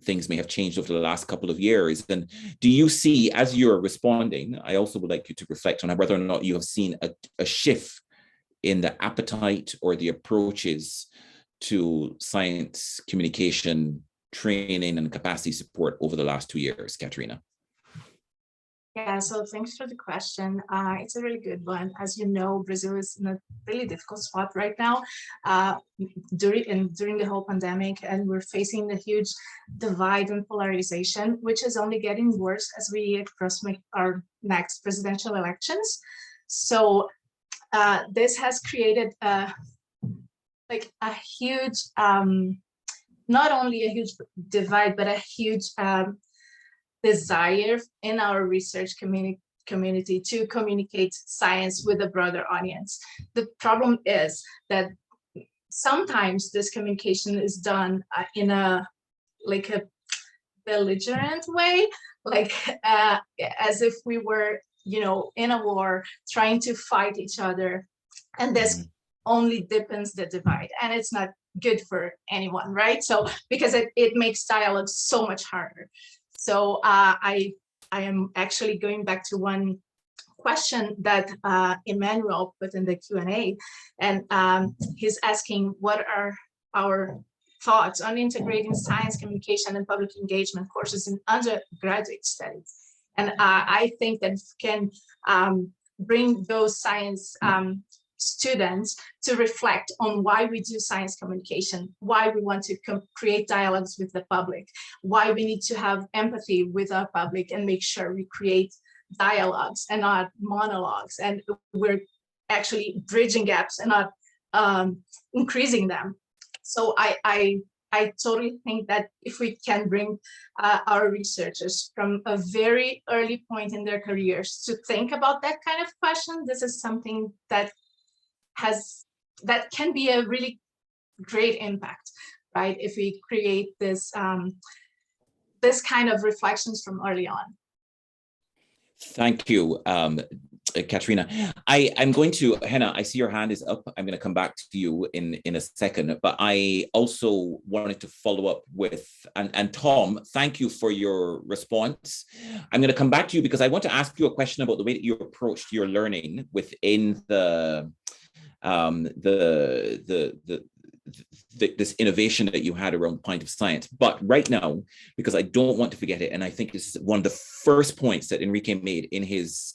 things may have changed over the last couple of years. And do you see, as you're responding, I also would like you to reflect on whether or not you have seen a shift in the appetite or the approaches to science communication training and capacity support over the last 2 years, Katerina? Yeah, so thanks for the question. It's a really good one. As you know, Brazil is in a really difficult spot right now during the whole pandemic, and we're facing a huge divide and polarization, which is only getting worse as we approach our next presidential elections. So this has created a huge, not only a huge divide, but a huge desire in our research community to communicate science with a broader audience. The problem is that sometimes this communication is done in a belligerent way, as if we were, in a war trying to fight each other, and this only deepens the divide, and it's not good for anyone, right? So because it makes dialogue so much harder. So I am actually going back to one question that Emmanuel put in the Q&A, and he's asking what are our thoughts on integrating science communication and public engagement courses in undergraduate studies. And I think that can bring those science students to reflect on why we do science communication, why we want to create dialogues with the public, why we need to have empathy with our public and make sure we create dialogues and not monologues, and we're actually bridging gaps and not increasing them. So I totally think that if we can bring our researchers from a very early point in their careers to think about that kind of question, this is something that can be a really great impact, right? If we create this this kind of reflections from early on. Thank you, Katrina. I'm going to, Henna, I see your hand is up. I'm going to come back to you in a second, but I also wanted to follow up with, and Tom, thank you for your response. I'm going to come back to you because I want to ask you a question about the way that you approached your learning within this innovation that you had around Pint of Science. But right now, because I don't want to forget it, and I think this is one of the first points that Enrique made in his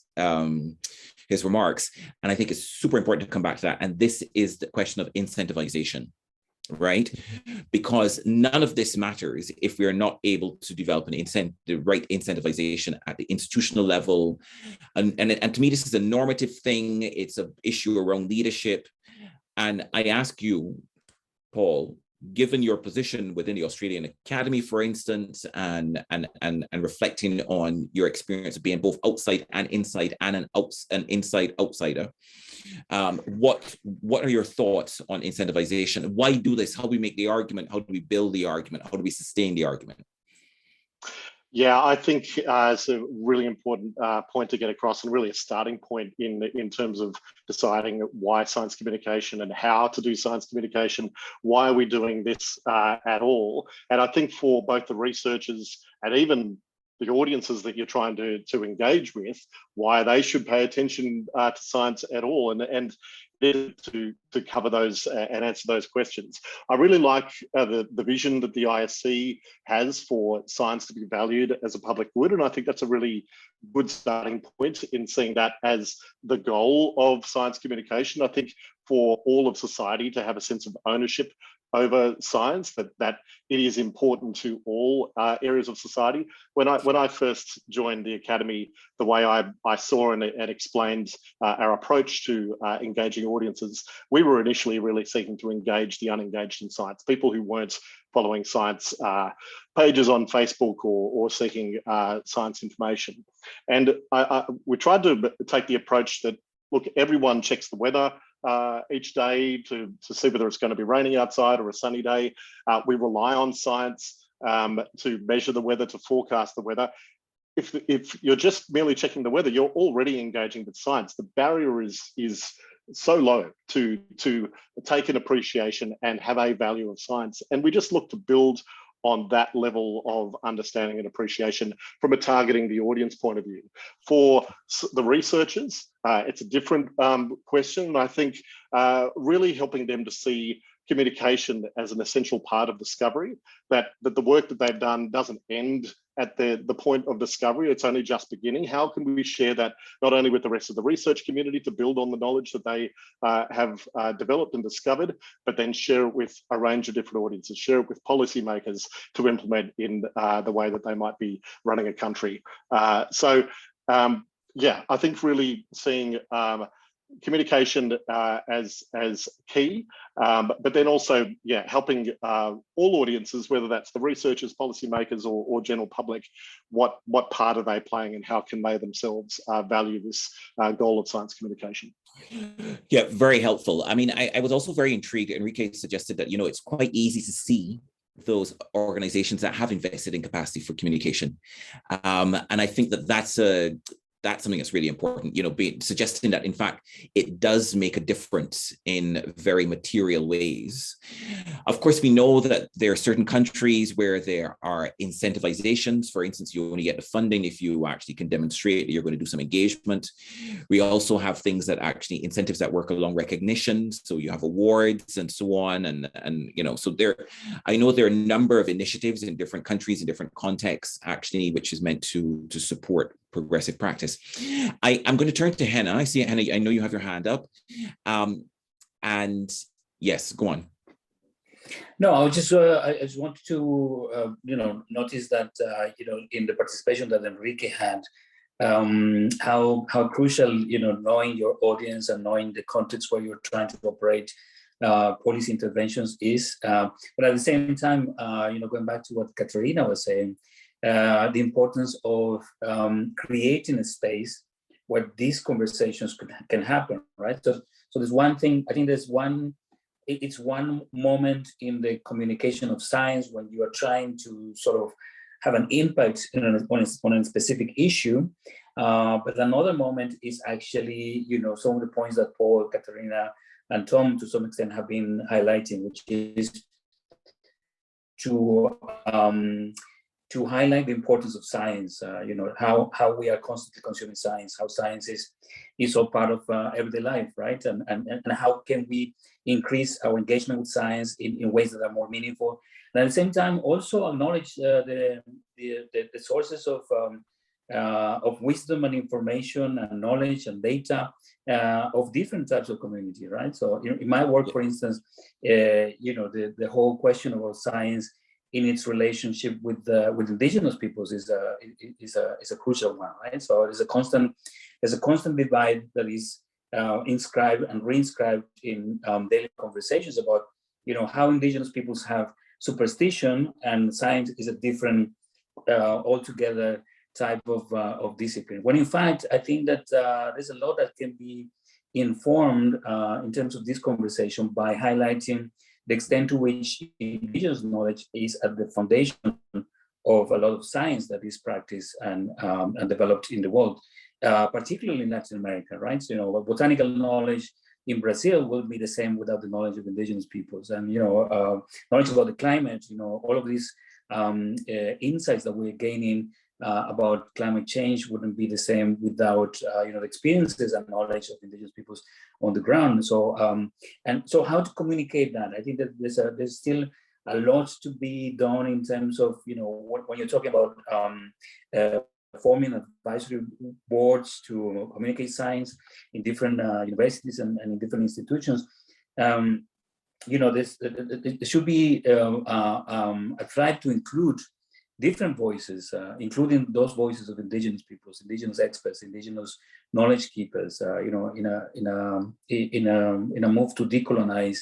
remarks, and I think it's super important to come back to that, and this is the question of incentivization, right? Because none of this matters if we are not able to develop the right incentivization at the institutional level. And to me, this is a normative thing. It's an issue around leadership. And I ask you, Paul, given your position within the Australian Academy, for instance, and reflecting on your experience of being both outside and inside and an inside outsider, what are your thoughts on incentivization? Why do this? How do we make the argument? How do we build the argument? How do we sustain the argument? Yeah, I think it's a really important point to get across, and really a starting point in terms of deciding why science communication and how to do science communication. Why are we doing this at all? And I think for both the researchers and even the audiences that you're trying to engage with, why they should pay attention to science at all, and to cover those and answer those questions. I really like the vision that the ISC has for science to be valued as a public good, and I think that's a really good starting point in seeing that as the goal of science communication. I think for all of society to have a sense of ownership over science, that it is important to all areas of society. When I first joined the Academy, the way I saw and explained our approach to engaging audiences, we were initially really seeking to engage the unengaged in science, people who weren't following science pages on Facebook or seeking science information. And we tried to take the approach that, look, everyone checks the weather each day to see whether it's going to be raining outside or a sunny day. We rely on science to measure the weather, to forecast the weather. If you're just merely checking the weather, you're already engaging with science. The barrier is so low to take an appreciation and have a value of science. And we just look to build on that level of understanding and appreciation from a targeting the audience point of view. For the researchers, it's a different question. I think really helping them to see communication as an essential part of discovery, that the work that they've done doesn't end at the point of discovery, it's only just beginning. How can we share that not only with the rest of the research community to build on the knowledge that they have developed and discovered, but then share it with a range of different audiences, share it with policymakers to implement in the way that they might be running a country. Yeah, I think really seeing communication as key, but then also, yeah, helping all audiences, whether that's the researchers, policymakers, or general public, what part are they playing and how can they themselves value this goal of science communication. Yeah, very helpful. I mean, I was also very intrigued. Enrique suggested that, it's quite easy to see those organizations that have invested in capacity for communication. And I think that that's that's something that's really important, suggesting that in fact it does make a difference in very material ways. Of course, we know that there are certain countries where there are incentivizations. For instance, you only get the funding if you actually can demonstrate that you're going to do some engagement. We also have things that actually incentives that work along recognition. So you have awards and so on. And so I know there are a number of initiatives in different countries, in different contexts, actually, which is meant to support progressive practice. I'm going to turn to Henna. I see it, Henna. I know you have your hand up. And yes, go on. No, I just wanted to notice that in the participation that Enrique had, how crucial knowing your audience and knowing the context where you're trying to operate policy interventions is. But at the same time, going back to what Katerina was saying, the importance of creating a space where these conversations can happen, right? So there's one thing, I think it's one moment in the communication of science when you are trying to sort of have an impact on a specific issue. But another moment is actually, some of the points that Paul, Katerina, and Tom to some extent have been highlighting, which is to highlight the importance of science, how we are constantly consuming science, how science is all part of everyday life, right? And how can we increase our engagement with science in ways that are more meaningful. And at the same time, also acknowledge the sources of wisdom and information and knowledge and data of different types of community, right? So in my work, for instance, the whole question about science in its relationship with indigenous peoples is a crucial one, right? So there's a constant divide that is inscribed and reinscribed in daily conversations about how indigenous peoples have superstition and science is a different altogether type of discipline. When in fact, I think that there's a lot that can be informed in terms of this conversation by highlighting the extent to which indigenous knowledge is at the foundation of a lot of science that is practiced and developed in the world, particularly in Latin America, right? So, botanical knowledge in Brazil will be the same without the knowledge of indigenous peoples, and knowledge about the climate, all of these insights that we're gaining about climate change wouldn't be the same without the experiences and knowledge of indigenous peoples on the ground. So so how to communicate that? I think that there's still a lot to be done in terms of when you're talking about forming advisory boards to communicate science in different universities and in different institutions. There should be a drive to include different voices, including those voices of indigenous peoples, indigenous experts, indigenous knowledge keepers. In a move to decolonize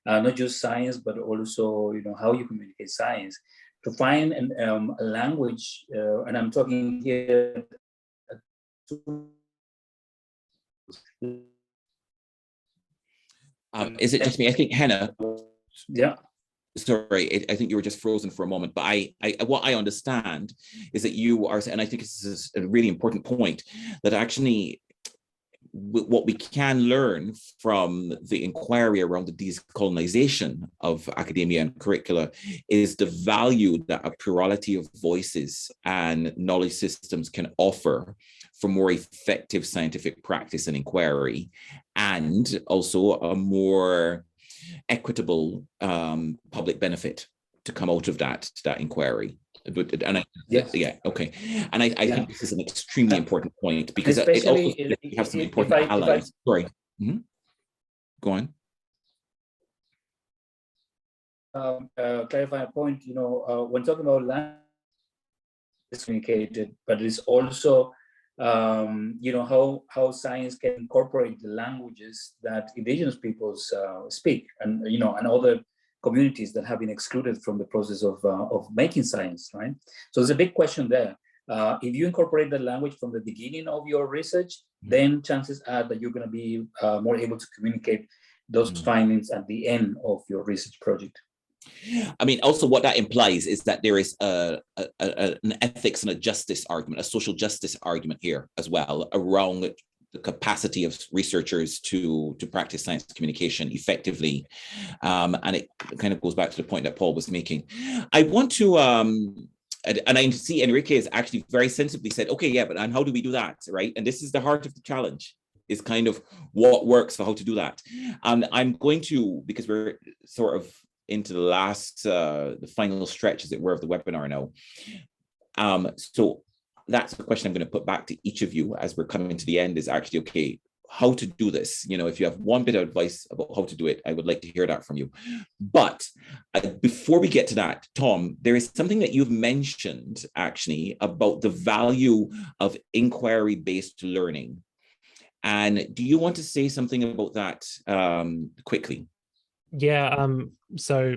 not just science, but also how you communicate science. To find a language, and I'm talking here. Is it just me? I think Henna. Yeah. Sorry, I think you were just frozen for a moment, but what I understand is that you are, and I think this is a really important point, that actually what we can learn from the inquiry around the decolonization of academia and curricula is the value that a plurality of voices and knowledge systems can offer for more effective scientific practice and inquiry, and also a more equitable public benefit to come out of that inquiry. Yeah, okay. And I think this is an extremely important point, because it also we have some important allies. Sorry. Mm-hmm. Go on. Clarify a point, when talking about language, it's communicated, but it's also how science can incorporate the languages that indigenous peoples speak, and and other communities that have been excluded from the process of making science, right? So there's a big question there. If you incorporate the language from the beginning of your research, then chances are that you're going to be more able to communicate those findings at the end of your research project. I mean, also what that implies is that there is an ethics and a justice argument, a social justice argument here as well, around the capacity of researchers to practice science communication effectively. And it kind of goes back to the point that Paul was making. I want to, and I see Enrique has actually very sensibly said, okay, yeah, but and how do we do that, right? And this is the heart of the challenge, is kind of what works for how to do that. And I'm going to, because we're sort of into the last, the final stretch, as it were, of the webinar now. So that's the question I'm going to put back to each of you as we're coming to the end, is actually, okay, how to do this? You know, if you have one bit of advice about how to do it, I would like to hear that from you. But before we get to that, Tom, there is something that you've mentioned actually about the value of inquiry-based learning. And do you want to say something about that quickly? Yeah, so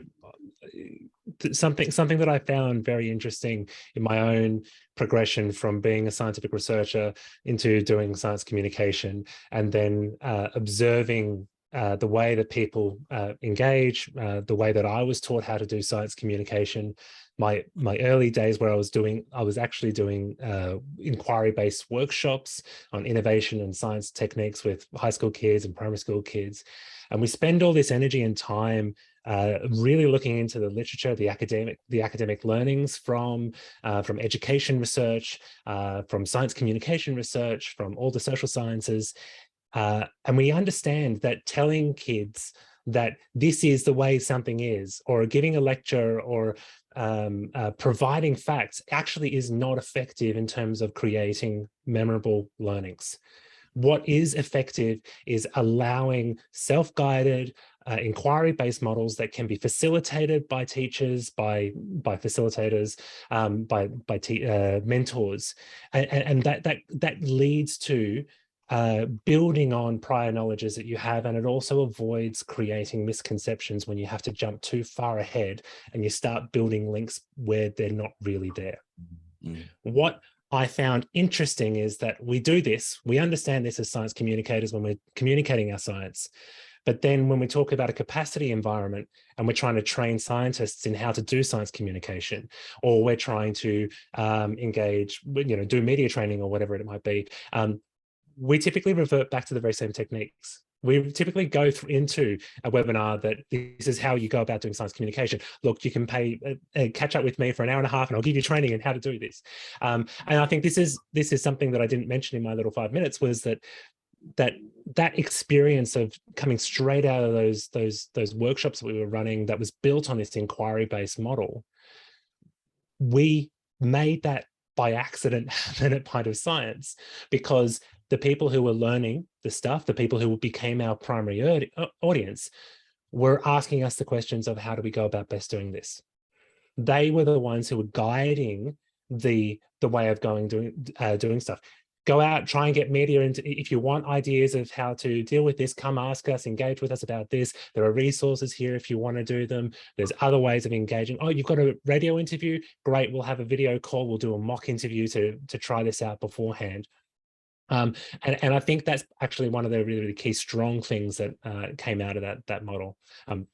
something that I found very interesting in my own progression from being a scientific researcher into doing science communication, and then observing the way that people engage, the way that I was taught how to do science communication. My early days where I was actually doing inquiry-based workshops on innovation and science techniques with high school kids and primary school kids. And we spend all this energy and time really looking into the literature, the academic learnings from education research, from science communication research, from all the social sciences. And we understand that telling kids that this is the way something is, or giving a lecture, or providing facts actually is not effective in terms of creating memorable learnings. What is effective is allowing self-guided, inquiry-based models that can be facilitated by teachers, by facilitators, by mentors, and that leads to building on prior knowledges that you have, and it also avoids creating misconceptions when you have to jump too far ahead and you start building links where they're not really there. What I found interesting is that we do this, we understand this as science communicators when we're communicating our science, but then when we talk about a capacity environment and we're trying to train scientists in how to do science communication, or we're trying to engage, do media training or whatever it might be, we typically revert back to the very same techniques. We typically go into a webinar that this is how you go about doing science communication. Look, you can catch up with me for an hour and a half and I'll give you training in how to do this. And I think this is something that I didn't mention in my little 5 minutes, was that experience of coming straight out of those workshops that we were running that was built on this inquiry-based model. We made that by accident happen at Pint of Science, because the people who were learning the stuff, the people who became our primary audience, were asking us the questions of how do we go about best doing this. They were the ones who were guiding the way of doing stuff. Go out, try and get media into, if you want ideas of how to deal with this, come ask us, engage with us about this. There are resources here if you want to do them. There's other ways of engaging. Oh, you've got a radio interview? Great, we'll have a video call. We'll do a mock interview to try this out beforehand. And I think that's actually one of the really, really key strong things that came out of that model.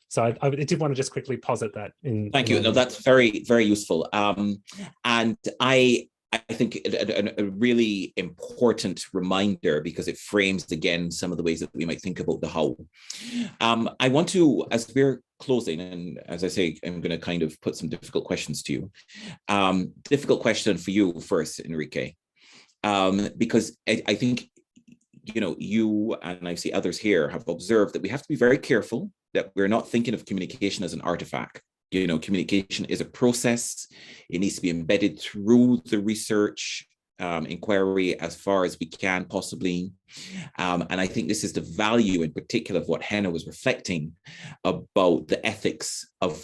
So I did want to just quickly posit that. Thank you. No, that's very, very useful. And I think a really important reminder, because it frames again some of the ways that we might think about the how. I want to, as we're closing, and as I say, I'm going to kind of put some difficult questions to you. Difficult question for you first, Enrique. Because I think, you and I see others here have observed that we have to be very careful that we're not thinking of communication as an artifact. Communication is a process. It needs to be embedded through the research inquiry as far as we can possibly. And I think this is the value in particular of what Henna was reflecting about the ethics of,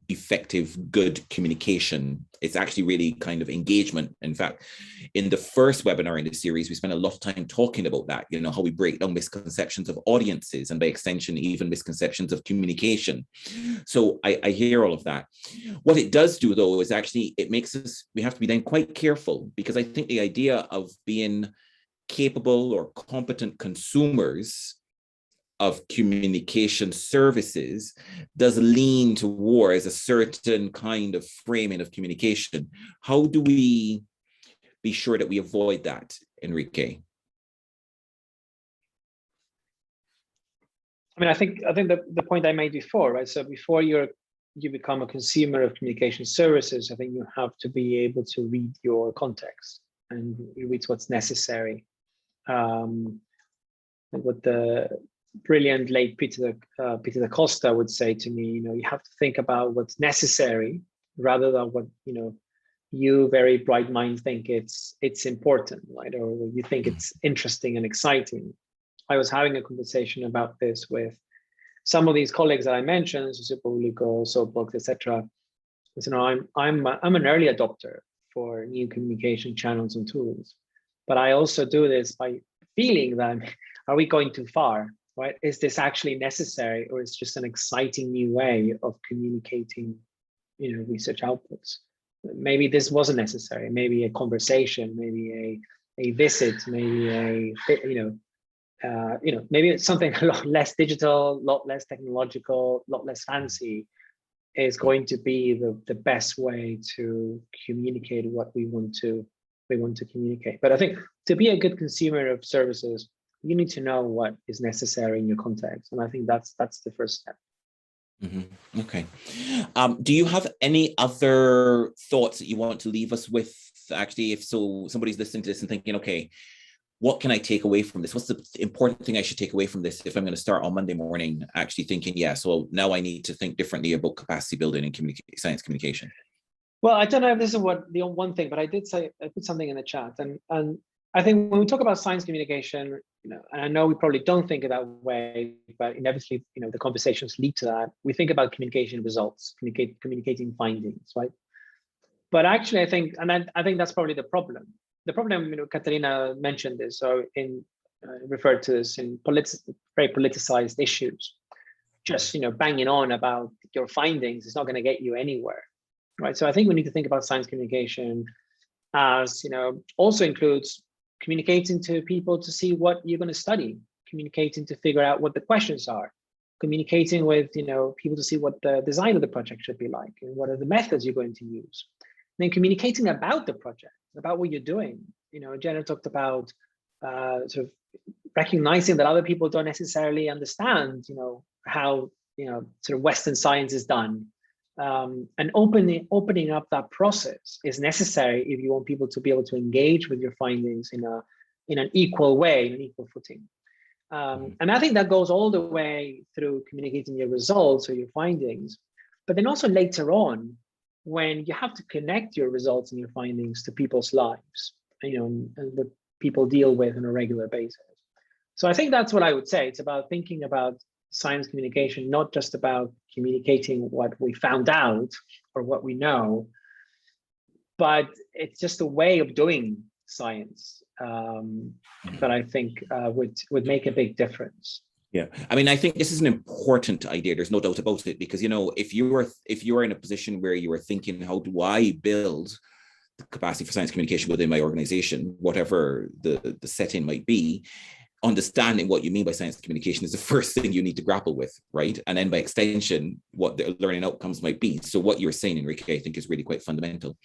effective, good communication. It's actually really kind of engagement. In fact, in the first webinar in the series, we spent a lot of time talking about that, how we break down misconceptions of audiences and by extension, even misconceptions of communication. So I hear all of that. What it does do though, is actually, it makes us, we have to be then quite careful, because I think the idea of being capable or competent consumers of communication services does lean towards a certain kind of framing of communication. How do we be sure that we avoid that, Enrique? I mean, I think the point I made before, right? So before you become a consumer of communication services, I think you have to be able to read your context and read what's necessary. What the brilliant late Peter da Costa would say to me, you have to think about what's necessary rather than what you very bright mind think it's important, right? Or you think it's interesting and exciting. I was having a conversation about this with some of these colleagues that I mentioned, Publico, Soapbox, etc. I'm an early adopter for new communication channels and tools, but I also do this by feeling that are we going too far, right? Is this actually necessary, or is it just an exciting new way of communicating, research outputs? Maybe this wasn't necessary. Maybe a conversation, maybe a visit, maybe maybe it's something a lot less digital, a lot less technological, a lot less fancy is going to be the best way to communicate what we want to communicate. But I think to be a good consumer of services, you need to know what is necessary in your context, and I think that's the first step. Mm-hmm. Okay. Do you have any other thoughts that you want to leave us with? Actually, if so, somebody's listening to this and thinking, okay, what can I take away from this? What's the important thing I should take away from this if I'm going to start on Monday morning actually thinking, yeah, so now I need to think differently about capacity building and science communication? Well, I don't know if this is the one thing, but I did say, I put something in the chat, and I think when we talk about science communication, and I know we probably don't think of that way, but inevitably, the conversations lead to that. We think about communication results, communicating findings, right? But actually, I think that's probably the problem. The problem, Katarina mentioned this, so referred to this in very politicized issues. Just banging on about your findings is not going to get you anywhere, right? So I think we need to think about science communication as also includes communicating to people to see what you're going to study, communicating to figure out what the questions are, communicating with people to see what the design of the project should be like and what are the methods you're going to use. And then communicating about the project, about what you're doing. Jenna talked about sort of recognizing that other people don't necessarily understand, how sort of Western science is done, and opening up that process is necessary if you want people to be able to engage with your findings in an equal way, in an equal footing. And I think that goes all the way through communicating your results or your findings, but then also later on, when you have to connect your results and your findings to people's lives, and what people deal with on a regular basis. So I think that's what I would say. It's about thinking about science communication, not just about communicating what we found out or what we know, but it's just a way of doing science that I think would make a big difference. Yeah, I mean, I think this is an important idea. There's no doubt about it, because if you are in a position where you are thinking, how do I build the capacity for science communication within my organization, whatever the setting might be, understanding what you mean by science communication is the first thing you need to grapple with, right? And then by extension, what the learning outcomes might be. So what you're saying, Enrique, I think is really quite fundamental.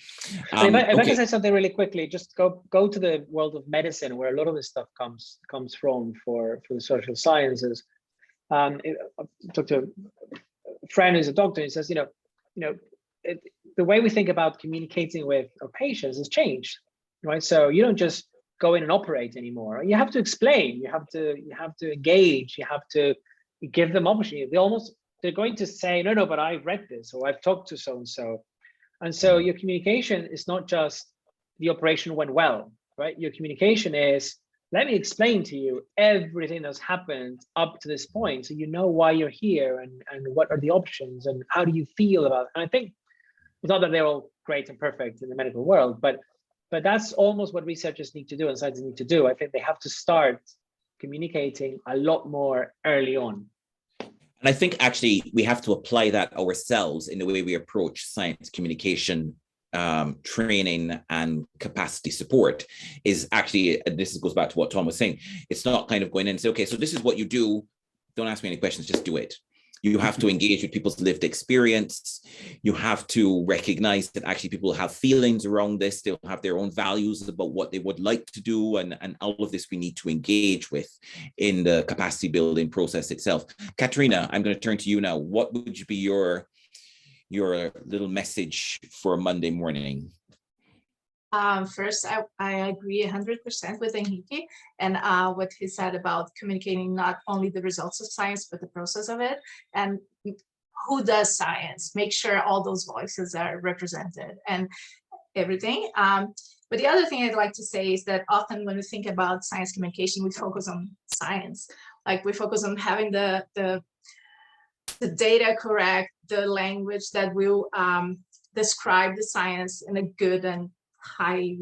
If I can say something really quickly, just go to the world of medicine, where a lot of this stuff comes from for the social sciences. I talked to a friend who's a doctor, and he says, the way we think about communicating with our patients has changed, right? So you don't just go in and operate anymore. You have to explain, you have to engage, you have to give them opportunity. They're going to say, no, but I've read this, or I've talked to so-and-so. And so your communication is not just the operation went well, right? Your communication is, let me explain to you everything that's happened up to this point, so you know why you're here and what are the options and how do you feel about it. And I think it's not that they're all great and perfect in the medical world, but that's almost what researchers need to do and scientists need to do. I think they have to start communicating a lot more early on. And I think actually we have to apply that ourselves in the way we approach science communication training and capacity support. Is actually, and this goes back to what Tom was saying, it's not kind of going in and say, okay, so this is what you do Don't ask me any questions, just do it. You have to engage with people's lived experience. You have to recognize that actually people have feelings around this. They'll have their own values about what they would like to do. And all of this we need to engage with in the capacity building process itself. Katrina, I'm going to turn to you now. What would be your little message for Monday morning? First, I agree 100% with Enrique and what he said about communicating not only the results of science, but the process of it, and who does science. Make sure all those voices are represented and everything. But the other thing I'd like to say is that often when we think about science communication, we focus on science. Like we focus on having the data correct, the language that will describe the science in a good and high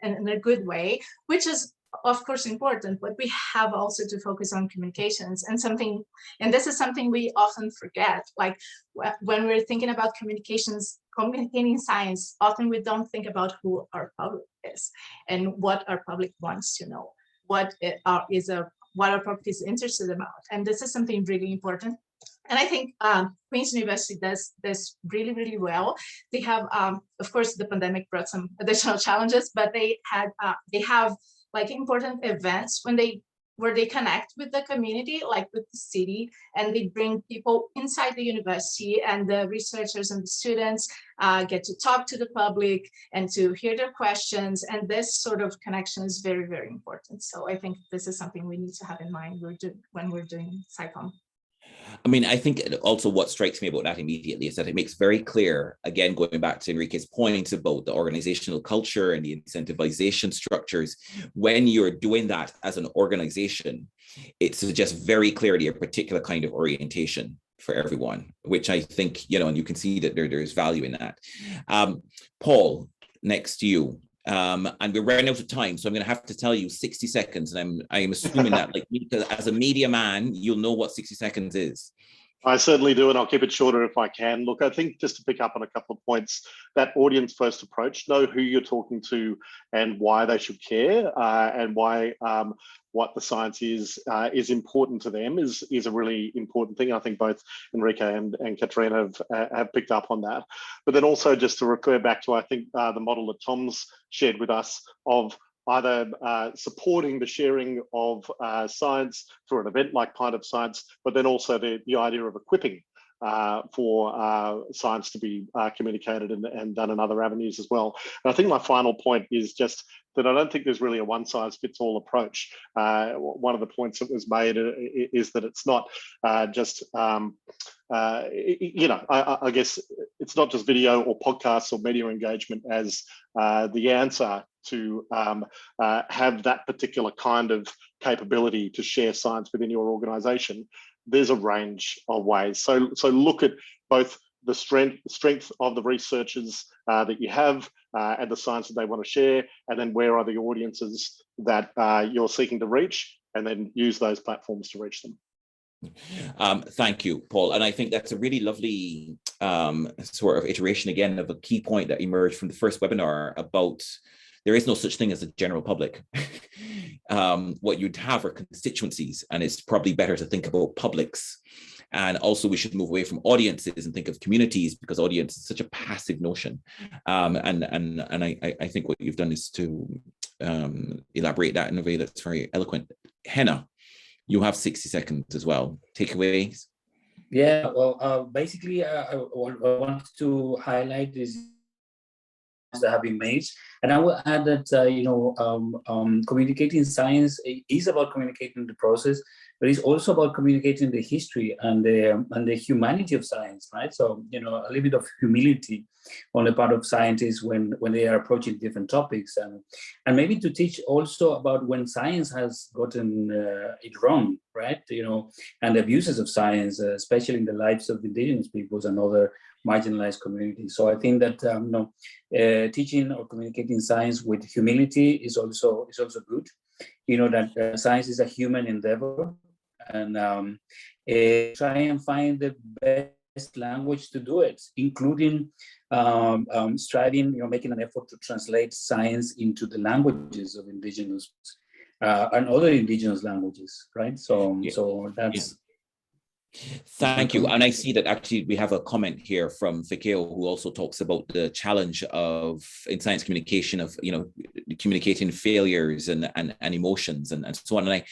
in a good way, which is of course important, but we have also to focus on communications and this is something we often forget. Like when we're thinking about communicating science, often we don't think about who our public is and what our public wants to know, what our public is interested about, and this is something really important. And I think Queen's University does this really, really well. They have, of course, the pandemic brought some additional challenges, but they have like important events where they connect with the community, like with the city, and they bring people inside the university, and the researchers and the students get to talk to the public and to hear their questions. And this sort of connection is very, very important. So I think this is something we need to have in mind when we're doing SciComm. I mean, I think also what strikes me about that immediately is that it makes very clear, again, going back to Enrique's point about the organizational culture and the incentivization structures, when you're doing that as an organization, it suggests very clearly a particular kind of orientation for everyone, which I think, and you can see that there's value in that. Paul, next to you. And we're running out of time, so I'm going to have to tell you 60 seconds. And I'm assuming that, like, as a media man, you'll know what 60 seconds is. I certainly do, and I'll keep it shorter if I can. Look, I think just to pick up on a couple of points, that audience-first approach, know who you're talking to and why they should care, and why what the science is important to them is a really important thing. I think both Enrique and Katrina have picked up on that. But then also just to refer back to, I think, the model that Tom's shared with us of either supporting the sharing of science through an event like Pint of Science, but then also the idea of equipping for science to be communicated and done in other avenues as well. And I think my final point is just that I don't think there's really a one-size-fits-all approach. One of the points that was made is that it's not just, I guess it's not just video or podcasts or media engagement as the answer to have that particular kind of capability to share science within your organization. There's a range of ways. So look at both the strength of the researchers that you have and the science that they want to share, and then where are the audiences that you're seeking to reach, and then use those platforms to reach them. Thank you, Paul. And I think that's a really lovely sort of iteration again of a key point that emerged from the first webinar about there is no such thing as a general public. What you'd have are constituencies, and it's probably better to think about publics. And also we should move away from audiences and think of communities, because audience is such a passive notion. And I think what you've done is to elaborate that in a way that's very eloquent. Henna, you have 60 seconds as well. Takeaways? Yeah, well, basically, I want to highlight this that have been made, and I will add that communicating science is about communicating the process, but it's also about communicating the history and the humanity of science, right? So a little bit of humility on the part of scientists when they are approaching different topics, and maybe to teach also about when science has gotten it wrong, right? And the abuses of science, especially in the lives of indigenous peoples and other marginalized communities. So I think that teaching or communicating science with humility is also good. That science is a human endeavor, and try and find the best language to do it, including striving, making an effort to translate science into the languages of indigenous. and other indigenous languages, right? So, so that's. Thank you. And I see that actually we have a comment here from Fikeo, who also talks about the challenge of in science communication of, communicating failures and emotions and so on. And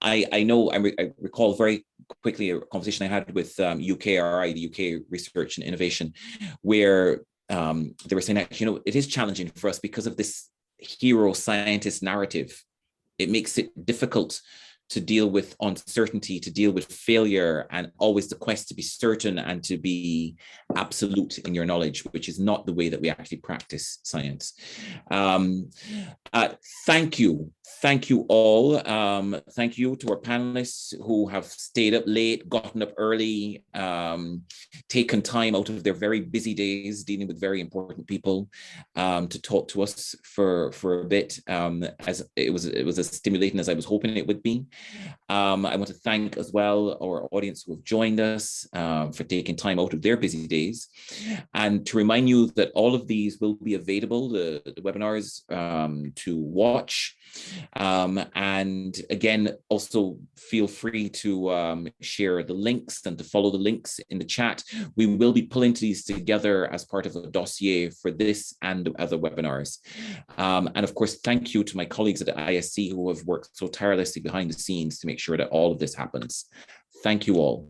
I know, I recall very quickly a conversation I had with UKRI, the UK Research and Innovation, where they were saying that, it is challenging for us because of this hero scientist narrative. It makes it difficult to deal with uncertainty, to deal with failure, and always the quest to be certain and to be absolute in your knowledge, which is not the way that we actually practice science. Thank you. Thank you all. Thank you to our panelists who have stayed up late, gotten up early, taken time out of their very busy days dealing with very important people to talk to us for a bit, as it was as stimulating as I was hoping it would be. I want to thank as well our audience who have joined us for taking time out of their busy days, and to remind you that all of these will be available, the webinars, to watch. And again, also feel free to share the links and to follow the links in the chat. We will be pulling these together as part of a dossier for this and other webinars. And of course, thank you to my colleagues at the ISC who have worked so tirelessly behind the scenes to make sure that all of this happens. Thank you all.